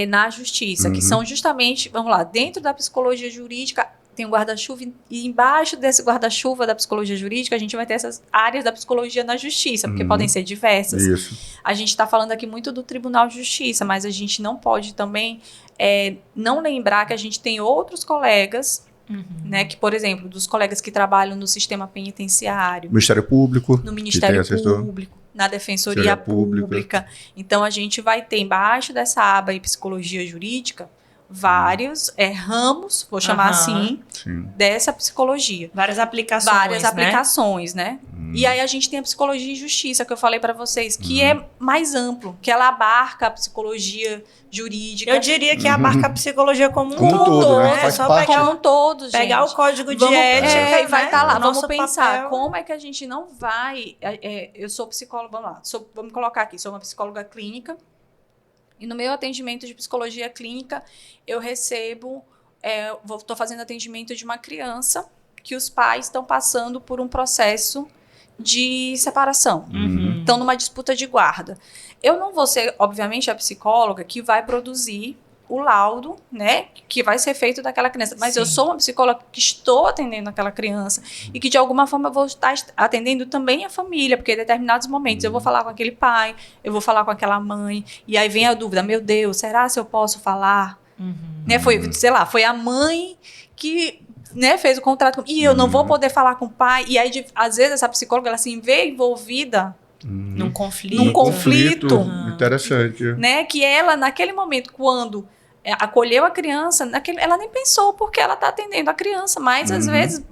na justiça, que são justamente, vamos lá, dentro da psicologia jurídica tem um guarda-chuva, e embaixo desse guarda-chuva da psicologia jurídica a gente vai ter essas áreas da psicologia na justiça, porque podem ser diversas. Isso. A gente está falando aqui muito do Tribunal de Justiça, mas a gente não pode também não lembrar que a gente tem outros colegas, né, que, por exemplo, dos colegas que trabalham no sistema penitenciário, Ministério Público, no Ministério Público, na Defensoria Pública. Então, a gente vai ter embaixo dessa aba aí, psicologia jurídica, vários ramos, vou chamar assim, dessa psicologia. Várias aplicações, né? E aí a gente tem a psicologia e justiça, que eu falei para vocês, que é mais amplo, que ela abarca a psicologia jurídica. Eu diria que abarca a psicologia como um todo, né? É só pegar gente. Pegar o código de ética e vai estar lá. Vamos pensar, papel. como é que a gente não vai... eu sou psicóloga, vamos lá, vamos colocar aqui, sou uma psicóloga clínica, e no meu atendimento de psicologia clínica, eu recebo, estou fazendo atendimento de uma criança que os pais estão passando por um processo de separação. Estão numa disputa de guarda. Eu não vou ser, obviamente, a psicóloga que vai produzir o laudo, né, que vai ser feito daquela criança. Mas eu sou uma psicóloga que estou atendendo aquela criança e que, de alguma forma, eu vou estar atendendo também a família, porque em determinados momentos eu vou falar com aquele pai, eu vou falar com aquela mãe, e aí vem a dúvida, meu Deus, será se eu posso falar? Né, foi a mãe que... né, fez o contrato e eu não vou poder falar com o pai, e aí às vezes essa psicóloga ela se vê envolvida num conflito. Interessante. Né, que ela naquele momento, quando acolheu a criança, ela nem pensou porque ela está atendendo a criança, mas às vezes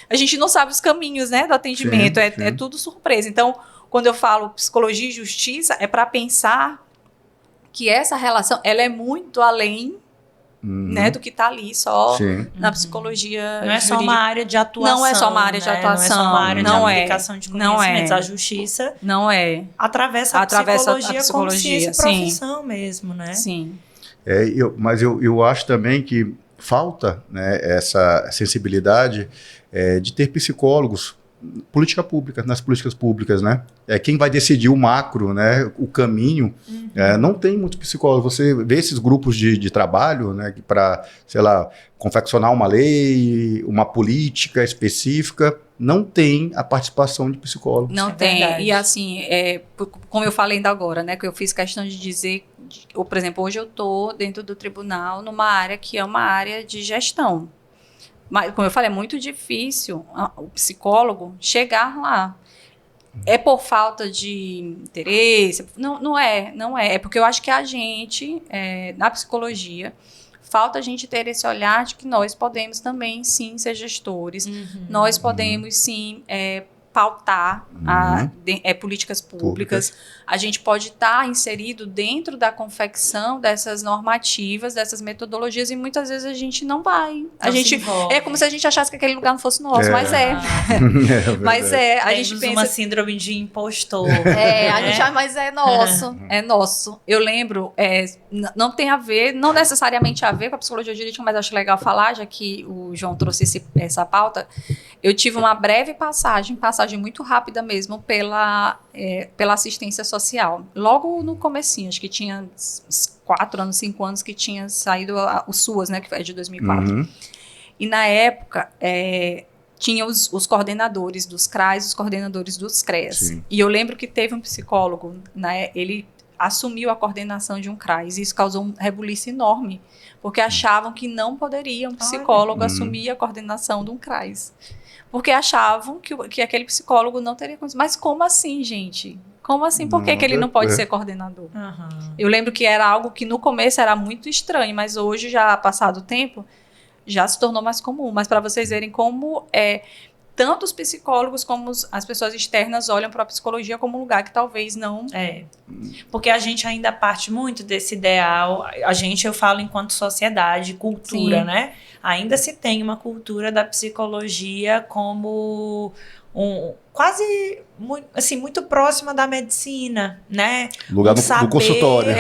a gente não sabe os caminhos, né, do atendimento, Sim, sim. É tudo surpresa. Então, quando eu falo psicologia e justiça, é para pensar que essa relação, ela é muito além, né, do que está ali só Sim. na psicologia Não é só jurídica. uma área de atuação. Não é só uma área de atuação, Não é só uma área não de é. aplicação de Não conhecimentos. é. A justiça Não é. atravessa a psicologia como ciência e sim. profissão mesmo, né? Sim. Mas eu acho também que falta, né, essa sensibilidade de ter psicólogos política pública, nas políticas públicas, né? Quem vai decidir o macro, né, o caminho, não tem muito psicólogo. Você vê esses grupos de trabalho, né, para, sei lá, confeccionar uma lei, uma política específica, não tem a participação de psicólogo. Não É tem. verdade. E assim, como eu falei ainda agora, né, que eu fiz questão de dizer, ou, por exemplo, hoje eu estou dentro do tribunal numa área que é uma área de gestão. Mas, como eu falei, é muito difícil o psicólogo chegar lá. É por falta de interesse? Não é. É porque eu acho que a gente, na psicologia, falta a gente ter esse olhar de que nós podemos também, sim, ser gestores. Nós podemos, sim, pautar políticas públicas. A gente pode estar inserido dentro da confecção dessas normativas, dessas metodologias, e muitas vezes a gente não vai. É como se a gente achasse que aquele lugar não fosse nosso, mas Mas a gente pensa uma síndrome de impostor. mas é nosso, é nosso. Eu lembro, não tem a ver, não necessariamente a ver com a psicologia jurídica, mas acho legal falar, já que o João trouxe essa pauta. Eu tive uma breve passagem muito rápida mesmo, pela assistência social. Logo no comecinho, acho que tinha 4 anos, 5 anos que tinha saído o SUAS, né, que é de 2004. E na época, tinha os coordenadores dos CRAs, os coordenadores dos CREAS. Sim. E eu lembro que teve um psicólogo, né, ele assumiu a coordenação de um CRAS, e isso causou um rebuliço enorme, porque achavam que não poderia um psicólogo assumir a coordenação de um CRAS. Porque achavam que aquele psicólogo não teria condições. Mas como assim, gente? Como assim? Por que ele não pode ser coordenador? Eu lembro que era algo que no começo era muito estranho, mas hoje, já passado o tempo, já se tornou mais comum. Mas para vocês verem como tanto os psicólogos como as pessoas externas olham para a psicologia como um lugar que talvez não... Porque a gente ainda parte muito desse ideal, eu falo enquanto sociedade, cultura, Sim. né? Ainda se tem uma cultura da psicologia como quase muito próxima da medicina, né? Lugar do consultório.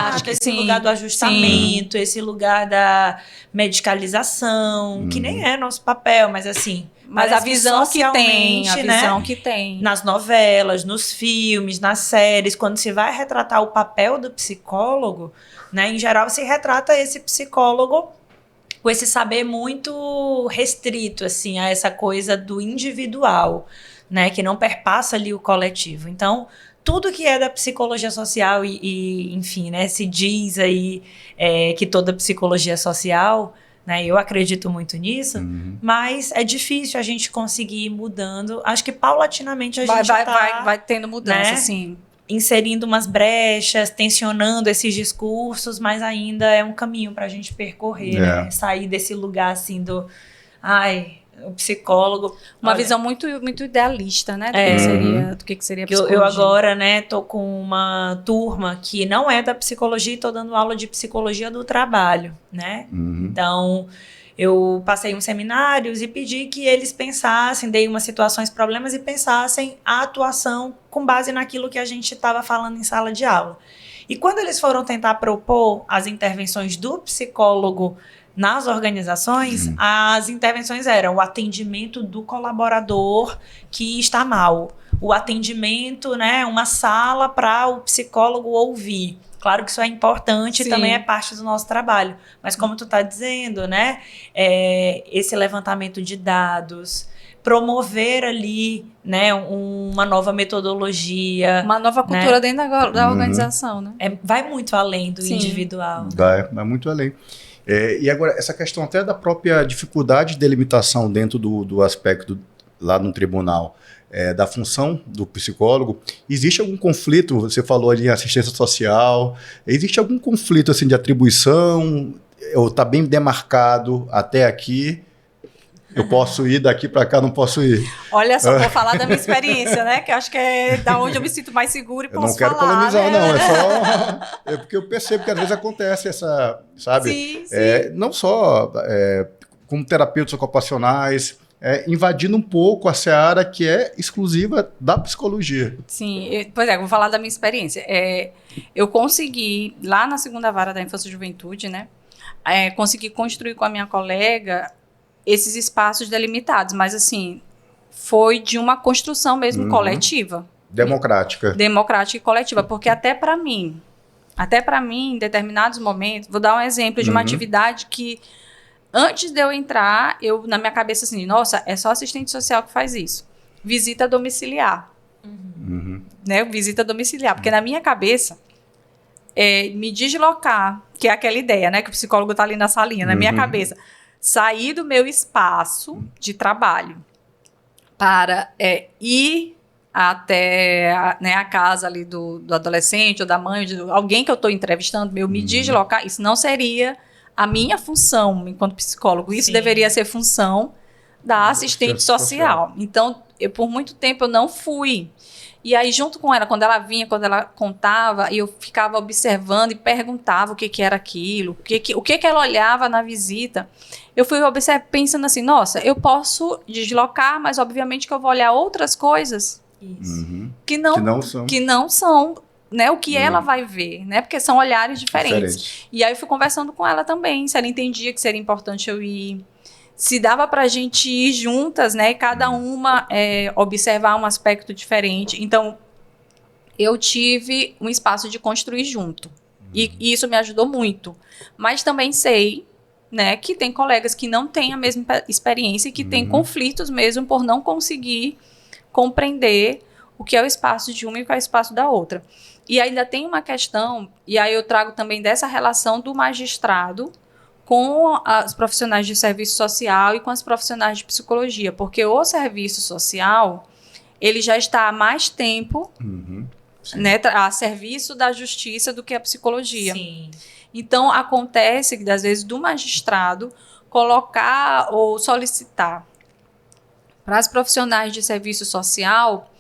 Acho que esse sim. lugar do ajustamento, esse lugar da medicalização, que nem é nosso papel, mas assim... Mas a visão que tem, né? Nas novelas, nos filmes, nas séries, quando se vai retratar o papel do psicólogo, né, em geral se retrata esse psicólogo com esse saber muito restrito, assim, a essa coisa do individual, né, que não perpassa ali o coletivo. Então, tudo que é da psicologia social e enfim, né, se diz aí que toda psicologia é social, né, eu acredito muito nisso, mas é difícil a gente conseguir ir mudando. Acho que paulatinamente a gente vai tendo mudança, né, sim. inserindo umas brechas, tensionando esses discursos, mas ainda é um caminho para a gente percorrer, né? Sair desse lugar assim o psicólogo. Uma visão muito, muito idealista, né? Do que seria a psicologia. Eu agora, né, tô com uma turma que não é da psicologia e tô dando aula de psicologia do trabalho, né? Então, eu passei uns seminários e pedi que eles pensassem, dei umas situações, problemas, e pensassem a atuação com base naquilo que a gente estava falando em sala de aula. E quando eles foram tentar propor as intervenções do psicólogo nas organizações, as intervenções eram o atendimento do colaborador que está mal, o atendimento, né, uma sala para o psicólogo ouvir. Claro que isso é importante e também é parte do nosso trabalho. Mas como tu está dizendo, né, esse levantamento de dados, promover ali, né, uma nova metodologia. Uma nova cultura, né, dentro da organização, né? Vai muito além do individual. Vai muito além. E agora, essa questão até da própria dificuldade de delimitação dentro do aspecto lá no tribunal. da função do psicólogo, existe algum conflito? Você falou ali em assistência social, existe algum conflito assim, de atribuição? Ou está bem demarcado até aqui? Eu posso ir daqui para cá, não posso ir. Olha só, vou falar da minha experiência, né? Que eu acho que é da onde eu me sinto mais seguro e posso falar. Eu não quero polemizar, né? não. É só... É porque eu percebo que às vezes acontece essa, sabe? Sim, sim. Não só como terapeutas ocupacionais, invadindo um pouco a seara que é exclusiva da psicologia. Sim, pois vou falar da minha experiência. Eu consegui, lá na segunda vara da Infância e Juventude, né? Consegui construir com a minha colega esses espaços delimitados, mas assim, foi de uma construção mesmo coletiva. Democrática. Democrática e coletiva, porque até para mim, em determinados momentos, vou dar um exemplo de uma atividade que, antes de eu entrar, na minha cabeça assim, nossa, é só assistente social que faz isso. Visita domiciliar. Né? Visita domiciliar, porque na minha cabeça, me deslocar, que é aquela ideia, né, que o psicólogo está ali na salinha, na minha cabeça, sair do meu espaço de trabalho para ir até a casa ali do adolescente ou da mãe, ou de alguém que eu estou entrevistando, me deslocar, isso não seria a minha função enquanto psicólogo, isso deveria ser função da assistente social. Então, por muito tempo eu não fui. E aí, junto com ela, quando ela vinha, quando ela contava, eu ficava observando e perguntava o que era aquilo, o que ela olhava na visita. Eu fui pensando assim, nossa, eu posso deslocar, mas obviamente que eu vou olhar outras coisas que não são, né, o que ela vai ver, né, porque são olhares diferentes. E aí eu fui conversando com ela também, se ela entendia que seria importante eu ir, se dava para a gente ir juntas, né, e cada uma observar um aspecto diferente. Então, eu tive um espaço de construir junto. E isso me ajudou muito. Mas também sei, né, que tem colegas que não têm a mesma experiência e que têm conflitos mesmo por não conseguir compreender o que é o espaço de uma e o que é o espaço da outra. E ainda tem uma questão, e aí eu trago também dessa relação do magistrado com os profissionais de serviço social e com os profissionais de psicologia, porque o serviço social, ele já está há mais tempo né, a serviço da justiça do que a psicologia. Sim. Então, acontece que, às vezes, do magistrado colocar ou solicitar para os profissionais de serviço social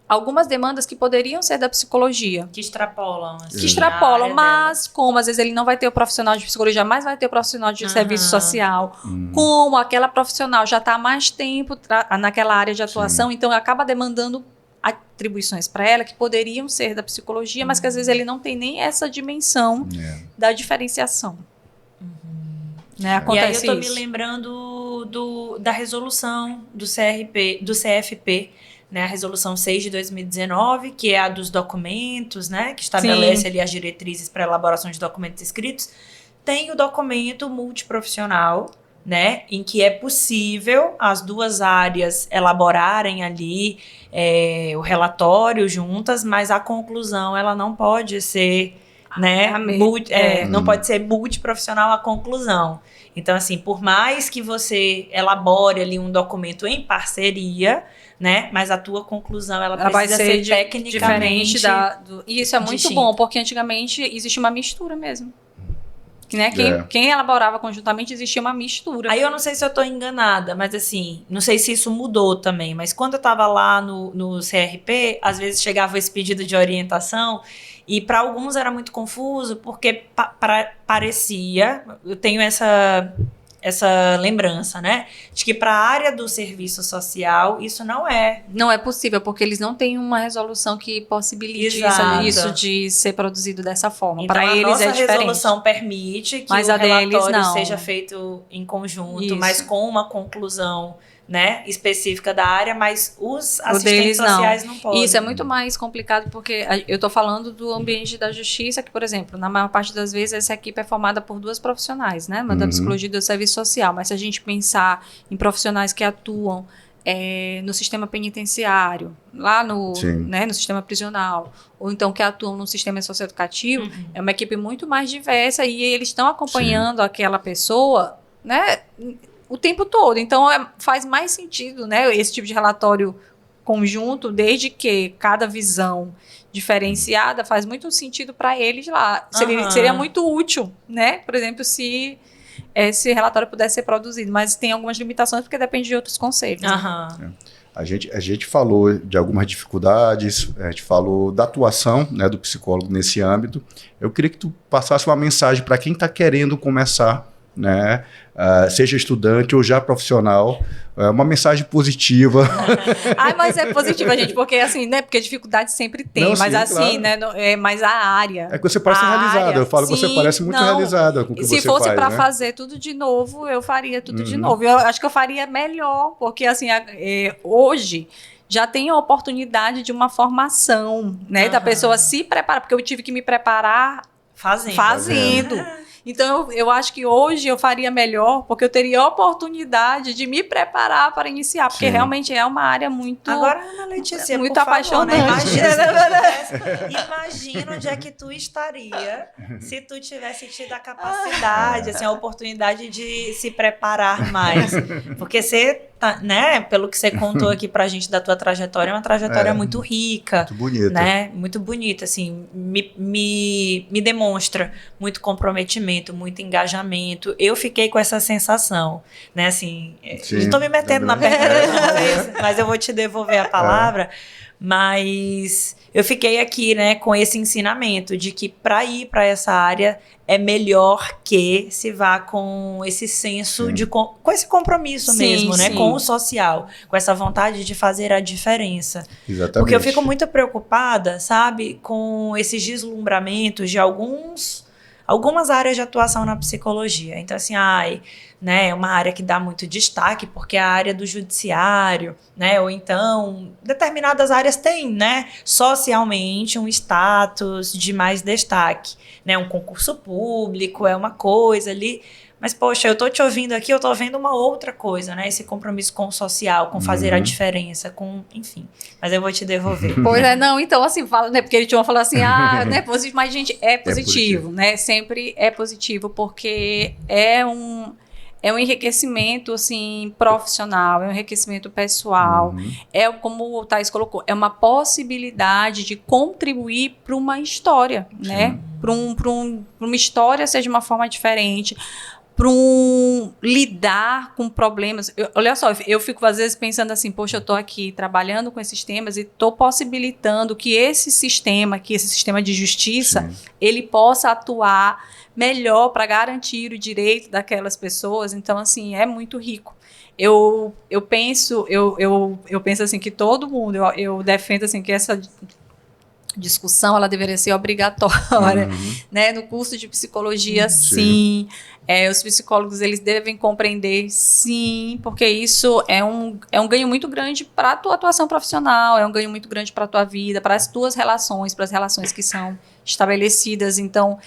algumas demandas que poderiam ser da psicologia. Que extrapolam. Assim, que extrapolam, mas como às vezes ele não vai ter o profissional de psicologia, mas vai ter o profissional de serviço social. Como aquela profissional já está há mais tempo naquela área de atuação, então acaba demandando atribuições para ela que poderiam ser da psicologia, mas que às vezes ele não tem nem essa dimensão da diferenciação. Né? Acontece e aí eu estou isso. me lembrando da resolução do CFP, né, a resolução 6 de 2019, que é a dos documentos, né, que estabelece ali as diretrizes para elaboração de documentos escritos. Tem o documento multiprofissional, né, em que é possível as duas áreas elaborarem ali o relatório juntas, mas a conclusão ela não pode ser, né, não pode ser multiprofissional a conclusão. Então, assim, por mais que você elabore ali um documento em parceria, né, mas a tua conclusão ela precisa ser tecnicamente diferente e isso é muito bom, porque antigamente existia uma mistura mesmo. Né? Quem elaborava conjuntamente, existia uma mistura. Aí eu não sei se eu estou enganada, mas assim, não sei se isso mudou também, mas quando eu estava lá no CRP, às vezes chegava esse pedido de orientação e para alguns era muito confuso, porque parecia, eu tenho essa lembrança, né, de que para a área do serviço social isso não é possível, porque eles não têm uma resolução que possibilite isso de ser produzido dessa forma. Então, para eles é diferente. A resolução permite que mas o relatório seja feito em conjunto, mas com uma conclusão, né, específica da área, mas os assistentes sociais não podem. Isso é muito mais complicado, porque eu estou falando do ambiente da justiça, que, por exemplo, na maior parte das vezes essa equipe é formada por duas profissionais, né, uma da psicologia e do serviço social, mas se a gente pensar em profissionais que atuam no sistema penitenciário, lá no sistema prisional, ou então que atuam no sistema socioeducativo, é uma equipe muito mais diversa e eles estão acompanhando aquela pessoa, né, o tempo todo. Então, faz mais sentido, né, esse tipo de relatório conjunto, desde que cada visão diferenciada faz muito sentido para eles lá. Seria muito útil, né? Por exemplo, se esse relatório pudesse ser produzido, mas tem algumas limitações porque depende de outros conselhos. Né? A gente falou de algumas dificuldades, a gente falou da atuação, né, do psicólogo nesse âmbito. Eu queria que tu passasse uma mensagem para quem está querendo começar, né, seja estudante ou já profissional, uma mensagem positiva. Mas é positiva, gente, porque assim, né, porque dificuldade sempre tem, Não, mas sim, assim, claro. né, mas a área... É que você parece realizada, eu falo que você parece muito realizada com o que você faz. Se fosse para fazer tudo de novo, eu faria tudo de novo. Eu acho que eu faria melhor, porque assim, hoje... já tem a oportunidade de uma formação, né, da pessoa se preparar, porque eu tive que me preparar fazendo. Então, eu acho que hoje eu faria melhor, porque eu teria a oportunidade de me preparar para iniciar, porque realmente é uma área muito... Agora, Ana Letícia, muito por favor, apaixonante. Né? Imagina onde é que tu estaria se tu tivesse tido a capacidade, assim, a oportunidade de se preparar mais. Porque você, né, pelo que você contou aqui pra gente da tua trajetória, é uma trajetória muito rica. Muito bonita. Né? Muito bonita, assim, me demonstra muito comprometimento, muito engajamento. Eu fiquei com essa sensação, né, assim, estou me metendo na pergunta, mas eu vou te devolver a palavra, mas eu fiquei aqui, né, com esse ensinamento de que para ir para essa área é melhor que se vá com esse senso com esse compromisso mesmo, né, com o social, com essa vontade de fazer a diferença. Exatamente. Porque eu fico muito preocupada, sabe, com esses deslumbramentos de algumas áreas de atuação na psicologia. Então, assim, né, é uma área que dá muito destaque porque é a área do judiciário, né, ou então determinadas áreas têm, né, socialmente um status de mais destaque, né, um concurso público é uma coisa ali, mas, poxa, eu tô te ouvindo aqui, eu tô vendo uma outra coisa, né, esse compromisso com o social, com fazer a diferença, com, enfim, mas eu vou te devolver. Pois é, não, então, assim, fala, né, porque ele tinha falado assim, não é positivo, mas, gente, é positivo, né, sempre é positivo, porque é um enriquecimento, assim, profissional, é um enriquecimento pessoal, é, como o Thaís colocou, é uma possibilidade de contribuir para uma história, né, para uma história ser de uma forma diferente, para lidar com problemas. Olha só, eu fico às vezes pensando assim, poxa, eu estou aqui trabalhando com esses temas e estou possibilitando que esse sistema de justiça, ele possa atuar melhor para garantir o direito daquelas pessoas. Então, assim, é muito rico. Eu penso assim que todo mundo, eu defendo assim que essa discussão ela deveria ser obrigatória, né? No curso de psicologia, sim. Os psicólogos eles devem compreender, sim, porque isso é um ganho muito grande para a tua atuação profissional, é um ganho muito grande para a tua vida, para as tuas relações, para as relações que são estabelecidas. Então,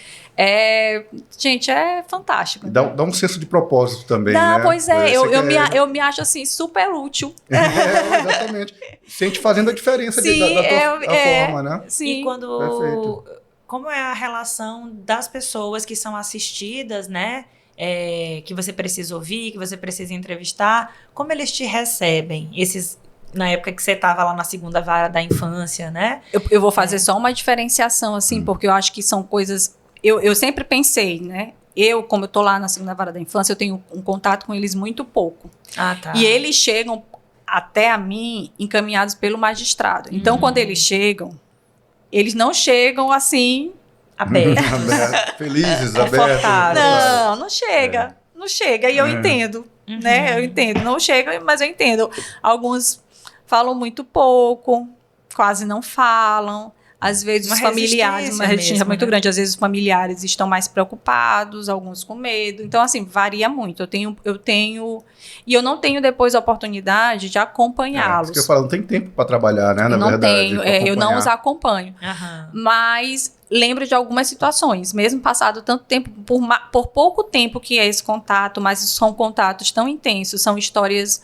gente, é fantástico. Dá um senso de propósito também, né? Pois é, eu me acho assim super útil. Exatamente. Sente fazendo a diferença da forma, né? Sim. E quando... Como é a relação das pessoas que são assistidas, né? Que você precisa ouvir, que você precisa entrevistar, como eles te recebem? Na época que você estava lá na segunda vara da infância, né? Eu vou fazer só uma diferenciação, assim, porque eu acho que são coisas... Eu sempre pensei, né? Como eu estou lá na segunda vara da infância, eu tenho um contato com eles muito pouco. Tá. E eles chegam até a mim encaminhados pelo magistrado. Então, quando eles chegam, eles não chegam assim... Abertos. Felizes, abertos. Não chega. Não chega. E eu entendo, né? Eu entendo. Não chega, mas eu entendo. Alguns falam muito pouco, quase não falam. Às vezes os familiares, uma resistência muito grande. Às vezes os familiares estão mais preocupados, alguns com medo. Então, assim, varia muito. Eu tenho e eu não tenho depois a oportunidade de acompanhá-los. Porque eu falo, não tem tempo para trabalhar, né? Eu não tenho, eu não os acompanho. Mas lembro de algumas situações, mesmo passado tanto tempo, por pouco tempo que é esse contato, mas são contatos tão intensos, são histórias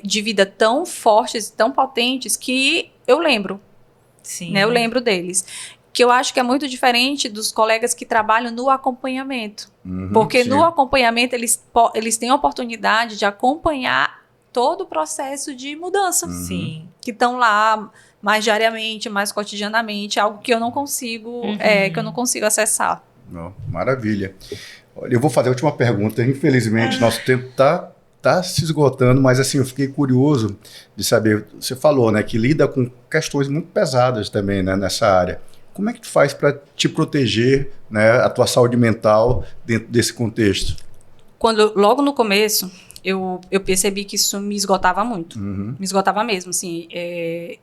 de vida tão fortes e tão potentes que eu lembro. Sim. Né, eu lembro deles. Que eu acho que é muito diferente dos colegas que trabalham no acompanhamento. Porque no acompanhamento eles têm a oportunidade de acompanhar todo o processo de mudança. Sim. Que estão lá mais diariamente, mais cotidianamente, algo que eu não consigo, acessar. Não, maravilha. Olha, eu vou fazer a última pergunta. Infelizmente, nosso tempo tá se esgotando, mas assim, eu fiquei curioso de saber, você falou, né, que lida com questões muito pesadas também, né, nessa área. Como é que tu faz para te proteger, né, a tua saúde mental dentro desse contexto? Logo no começo, eu percebi que isso me esgotava muito. Uhum. Me esgotava mesmo, assim.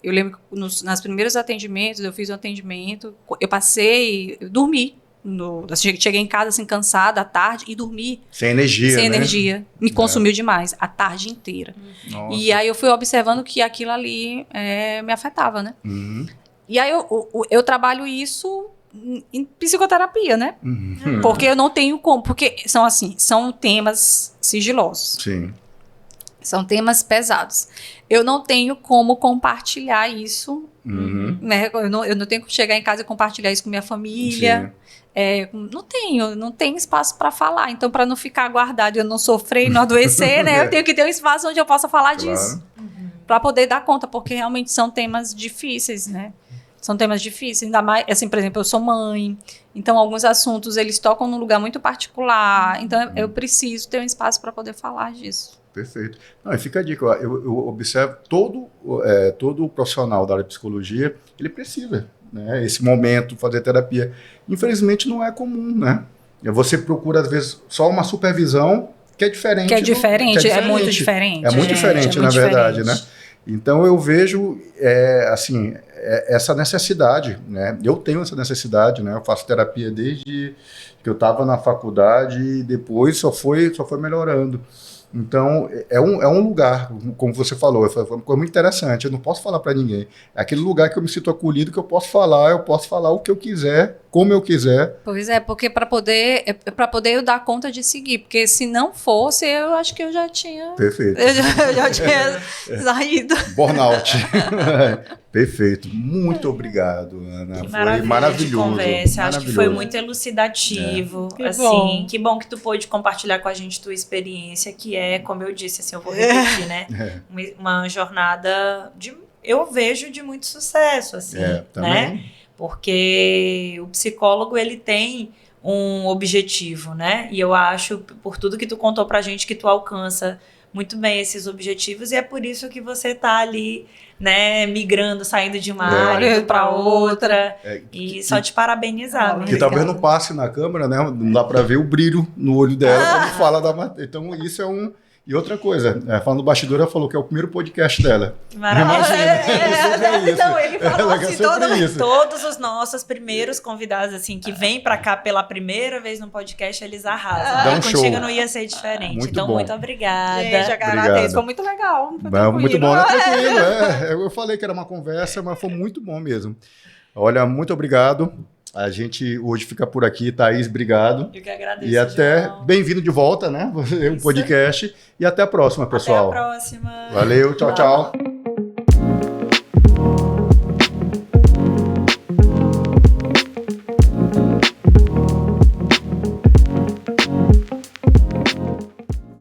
Eu lembro que nos primeiros atendimentos, eu fiz um atendimento, eu dormi. Cheguei em casa assim, cansada à tarde e dormi. Sem energia, Sem né? energia. Me consumiu demais, a tarde inteira. Nossa. E aí eu fui observando que aquilo ali me afetava, né? Uhum. E aí eu trabalho isso em psicoterapia, né? Uhum. Porque eu não tenho como. Porque são temas sigilosos. Sim. São temas pesados. Eu não tenho como compartilhar isso. Uhum. Né? Eu não tenho como chegar em casa e compartilhar isso com minha família. Não tenho espaço para falar. Então, para não ficar guardado e eu não sofrer e não adoecer, né? Eu tenho que ter um espaço onde eu possa falar disso. Para poder dar conta, porque realmente são temas difíceis, né? São temas difíceis, ainda mais, assim, por exemplo, eu sou mãe, então alguns assuntos eles tocam num lugar muito particular, então eu preciso ter um espaço para poder falar disso. Perfeito. Não, e fica a dica, eu observo todo o profissional da área de psicologia, ele precisa, né, esse momento, fazer terapia. Infelizmente não é comum, né? Você procura, às vezes, só uma supervisão que é diferente. É muito diferente. É muito diferente, na verdade, né? Então eu vejo, essa necessidade, né? Eu tenho essa necessidade, né? Eu faço terapia desde que eu estava na faculdade e depois só foi melhorando. Então, é um lugar, como você falou, foi uma coisa muito interessante, eu não posso falar para ninguém. É aquele lugar que eu me sinto acolhido, que eu posso falar o que eu quiser, como eu quiser. Pois é, porque para poder eu dar conta de seguir, porque se não fosse, eu acho que eu já tinha... Perfeito. Eu já tinha saído. Burnout. Perfeito. Muito obrigado, Ana. Foi maravilhoso. Conversa. Acho que foi muito elucidativo. Que bom que tu pôde compartilhar com a gente tua experiência, que é, como eu disse, assim, eu vou repetir, né? Uma jornada eu vejo de muito sucesso, assim, né? Porque o psicólogo, ele tem um objetivo, né? E eu acho, por tudo que tu contou pra gente, que tu alcança muito bem esses objetivos, e é por isso que você tá ali, né, migrando, saindo de uma área para outra, e só te parabenizar. Que talvez não passe na câmera, né? Não dá para ver o brilho no olho dela quando fala da matéria. Então isso é um... E outra coisa, falando do bastidor, ela falou que é o primeiro podcast dela. Maravilhoso. Então, ele falou assim, todos os nossos primeiros convidados, assim, que vêm pra cá pela primeira vez no podcast, eles arrasam. Dá um contigo show. Não ia ser diferente. Muito então, bom. muito obrigada. Gente, agradeço. Foi muito legal. Muito bom, né? Tranquilo. Eu falei que era uma conversa, mas foi muito bom mesmo. Olha, muito obrigado. A gente hoje fica por aqui. Thaís, obrigado. Eu que agradeço, E até João. Bem-vindo de volta, né? O podcast. E até a próxima, pessoal. Até a próxima. Valeu, tchau, tchau.